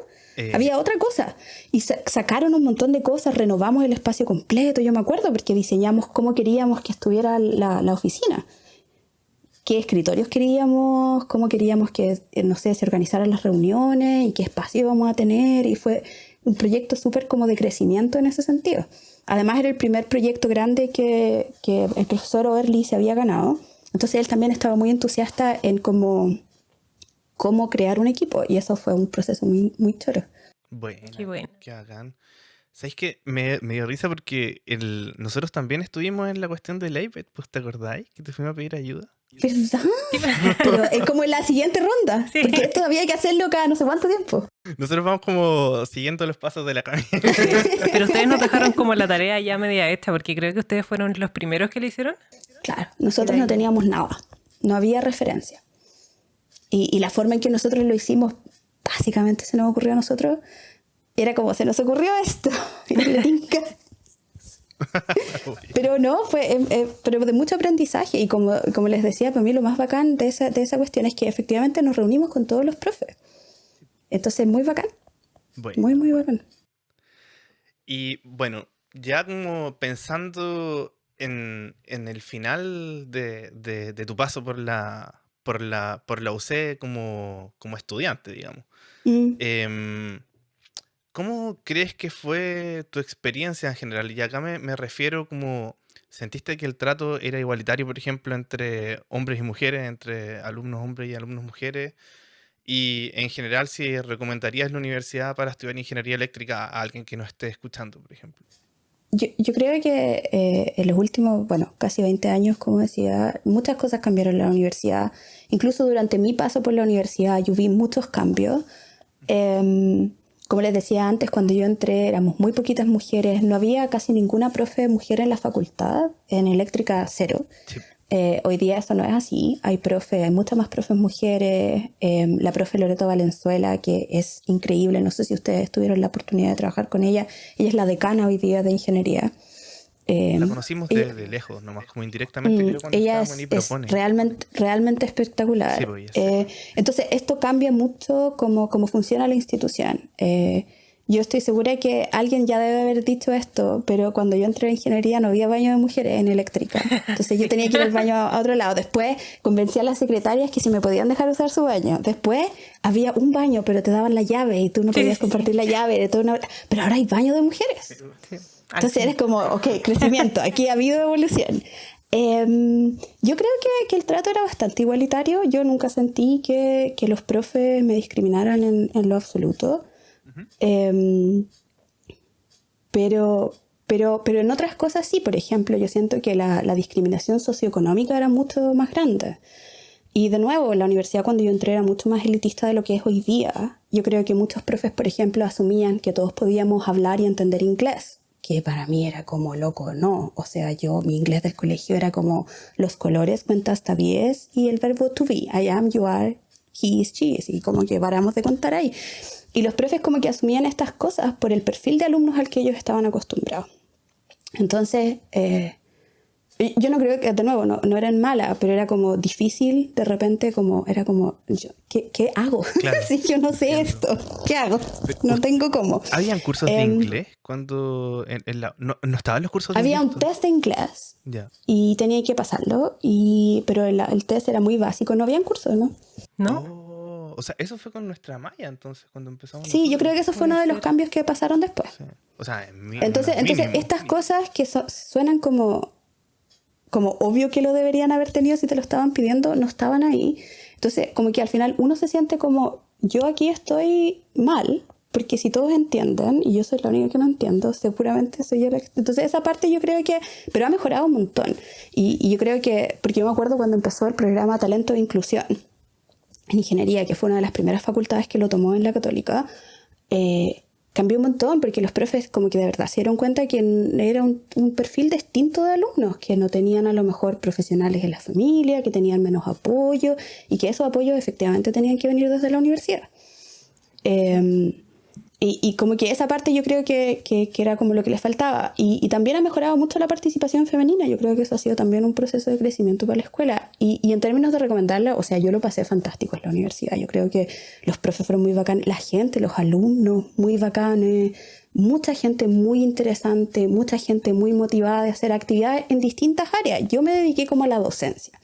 Había otra cosa. Y sacaron un montón de cosas, renovamos el espacio completo, yo me acuerdo, porque diseñamos cómo queríamos que estuviera la oficina. Qué escritorios queríamos, cómo queríamos que, no sé, se organizaran las reuniones y qué espacio íbamos a tener. Y fue un proyecto súper como de crecimiento en ese sentido. Además era el primer proyecto grande que el profesor Overly se había ganado. Entonces él también estaba muy entusiasta en cómo crear un equipo. Y eso fue un proceso muy, muy choro. Bueno, Qué bueno. qué bacán. ¿Sabéis que me dio risa porque nosotros también estuvimos en la cuestión del iPad, pues te acordáis que te fuimos a pedir ayuda? ¿Verdad? Pero es como en la siguiente ronda. Sí. Porque esto había que hacerlo cada no sé cuánto tiempo. Nosotros vamos como siguiendo los pasos de la Cami. Pero ustedes nos dejaron como la tarea ya media hecha, porque creo que ustedes fueron los primeros que lo hicieron. Claro, nosotros no teníamos nada. No había referencia. Y la forma en que nosotros lo hicimos, básicamente se nos ocurrió a nosotros, era como se nos ocurrió esto. Y la tinca. Pero no, fue pero de mucho aprendizaje. Y como les decía, para mí lo más bacán de esa cuestión es que efectivamente nos reunimos con todos los profes. Entonces, muy bacán. Bueno. Muy, muy bacán. Y bueno, ya como pensando en el final de tu paso por la UC como estudiante, digamos. ¿Cómo crees que fue tu experiencia en general? Y acá me refiero como, ¿sentiste que el trato era igualitario, por ejemplo, entre hombres y mujeres, entre alumnos hombres y alumnos mujeres? Y en general, si recomendarías la universidad para estudiar ingeniería eléctrica a alguien que no esté escuchando, por ejemplo. Yo creo que en los últimos, casi 20 años, como decía, muchas cosas cambiaron en la universidad. Incluso durante mi paso por la universidad yo vi muchos cambios. Como les decía antes, cuando yo entré éramos muy poquitas mujeres, no había casi ninguna profe mujer en la facultad, en eléctrica cero. Sí. Hoy día eso no es así. Hay muchas más profes mujeres. La profe Loreto Valenzuela, que es increíble. No sé si ustedes tuvieron la oportunidad de trabajar con ella. Ella es la decana hoy día de ingeniería. La conocimos de lejos, nomás como indirectamente, creo, cuando Ella estábamos en es Propone. realmente espectacular. Sí, pues, ya sé. Entonces, esto cambia mucho cómo funciona la institución. Yo estoy segura que alguien ya debe haber dicho esto, pero cuando yo entré en ingeniería no había baño de mujeres en eléctrica. Entonces yo tenía que ir al baño a otro lado. Después convencí a las secretarias que si me podían dejar usar su baño. Después había un baño, pero te daban la llave y tú no podías compartir la llave. Pero ahora hay baño de mujeres. Entonces eres como, ok, crecimiento, aquí ha habido evolución. Yo creo que el trato era bastante igualitario. Yo nunca sentí que los profes me discriminaran en lo absoluto. Pero en otras cosas sí. Por ejemplo, yo siento que la discriminación socioeconómica era mucho más grande. Y de nuevo, la universidad cuando yo entré era mucho más elitista de lo que es hoy día. Yo creo que muchos profes, por ejemplo, asumían que todos podíamos hablar y entender inglés, que para mí era como loco, no. O sea, mi inglés del colegio era como los colores, cuenta hasta 10 y el verbo to be. I am, you are, he is, she is. Y como que paramos de contar ahí. Y los profes como que asumían estas cosas por el perfil de alumnos al que ellos estaban acostumbrados. Entonces, yo no creo que, de nuevo, no eran malas, pero era como difícil, de repente, era como, ¿qué hago? Claro, si yo no sé entiendo. esto, ¿qué hago? No tengo cómo. ¿Habían cursos de inglés cuando no estaban los cursos de Había inglés? un test de inglés Ya. y tenía que pasarlo, pero el test era muy básico, no habían cursos, ¿no? ¿No? O sea, eso fue con nuestra Maya entonces, cuando empezamos Sí, yo nosotros. creo que eso fue uno de los cambios que pasaron después. Sí. O sea, Entonces mínimo. estas cosas que suenan como obvio que lo deberían haber tenido si te lo estaban pidiendo, no estaban ahí. Entonces, como que al final uno se siente como, yo aquí estoy mal, porque si todos entienden, y yo soy la única que no entiendo, seguramente soy yo la que... Entonces, esa parte yo creo que... Pero ha mejorado un montón. Y yo creo que... Porque yo me acuerdo cuando empezó el programa Talento de Inclusión en Ingeniería, que fue una de las primeras facultades que lo tomó en la Católica, cambió un montón porque los profes como que de verdad se dieron cuenta que era un perfil distinto de alumnos, que no tenían a lo mejor profesionales en la familia, que tenían menos apoyo y que esos apoyos efectivamente tenían que venir desde la universidad. Y como que esa parte yo creo que era como lo que les faltaba. Y también ha mejorado mucho la participación femenina. Yo creo que eso ha sido también un proceso de crecimiento para la escuela. Y en términos de recomendarla, o sea, yo lo pasé fantástico en la universidad. Yo creo que los profes fueron muy bacanes. La gente, los alumnos, muy bacanes. Mucha gente muy interesante. Mucha gente muy motivada de hacer actividades en distintas áreas. Yo me dediqué como a la docencia.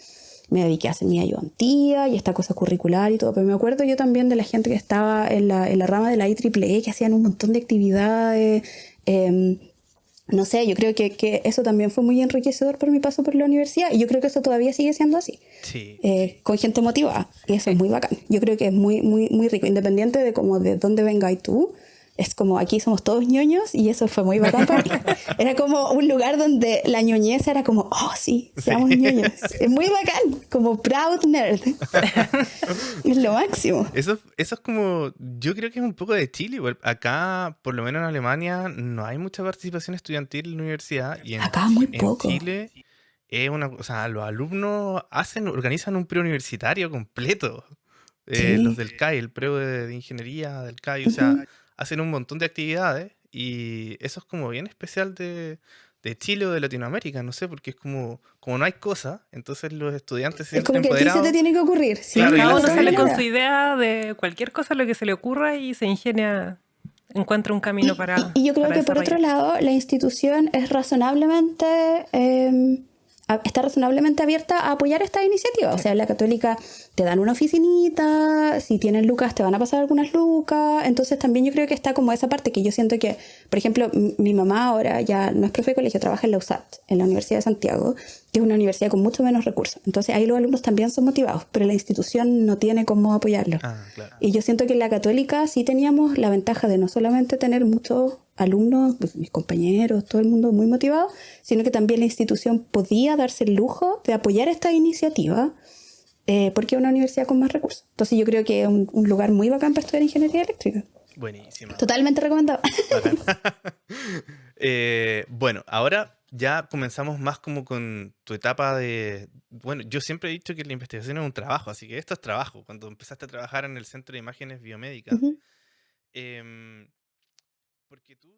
Me dediqué a hacer mi ayudantía y esta cosa curricular y todo, pero me acuerdo yo también de la gente que estaba en la rama de la IEEE, que hacían un montón de actividades. No sé, yo creo que eso también fue muy enriquecedor por mi paso por la universidad y yo creo que eso todavía sigue siendo así. Sí. Con gente motivada y eso es muy bacán. Yo creo que es muy, muy, muy rico, independiente de dónde vengas tú. Es como aquí somos todos ñoños y eso fue muy bacán para mí. Era como un lugar donde la ñoñez era como, oh sí, seamos ñoños. Es muy bacán, como proud nerd. Es lo máximo. Eso es como, yo creo que es un poco de Chile. Igual. Acá, por lo menos en Alemania, no hay mucha participación estudiantil en la universidad. Y Acá muy poco. En Chile, o sea, los alumnos organizan un preuniversitario completo. Sí. Los del CAI, el preo de ingeniería del CAI, o sea, hacen un montón de actividades y eso es como bien especial de Chile o de Latinoamérica, no sé, porque es como no hay cosa, entonces los estudiantes se Es sienten como que a ti se empoderados. te tiene que ocurrir. Sí, Claro, y Cada la uno sale familia. con su idea de cualquier cosa, lo que se le ocurra y se ingenia, encuentra un camino para y yo creo para que por otro desarrollar. lado, la institución es está razonablemente abierta a apoyar esta iniciativa. O sea, en la Católica te dan una oficinita, si tienen lucas te van a pasar algunas lucas. Entonces también yo creo que está como esa parte que yo siento que, por ejemplo, mi mamá ahora ya no es profe de colegio, trabaja en la USAT, en la Universidad de Santiago, que es una universidad con mucho menos recursos. Entonces ahí los alumnos también son motivados, pero la institución no tiene cómo apoyarlos. Ah, claro. Y yo siento que en la Católica sí teníamos la ventaja de no solamente tener muchos alumnos, pues, mis compañeros, todo el mundo muy motivado, sino que también la institución podía darse el lujo de apoyar esta iniciativa porque es una universidad con más recursos. Entonces yo creo que es un lugar muy bacán para estudiar ingeniería eléctrica. Buenísimo. Totalmente recomendado. Bueno, ahora ya comenzamos más como con tu etapa de... Bueno, yo siempre he dicho que la investigación es un trabajo, así que esto es trabajo. Cuando empezaste a trabajar en el Centro de Imágenes Biomédicas, Ujú. em, porque tú...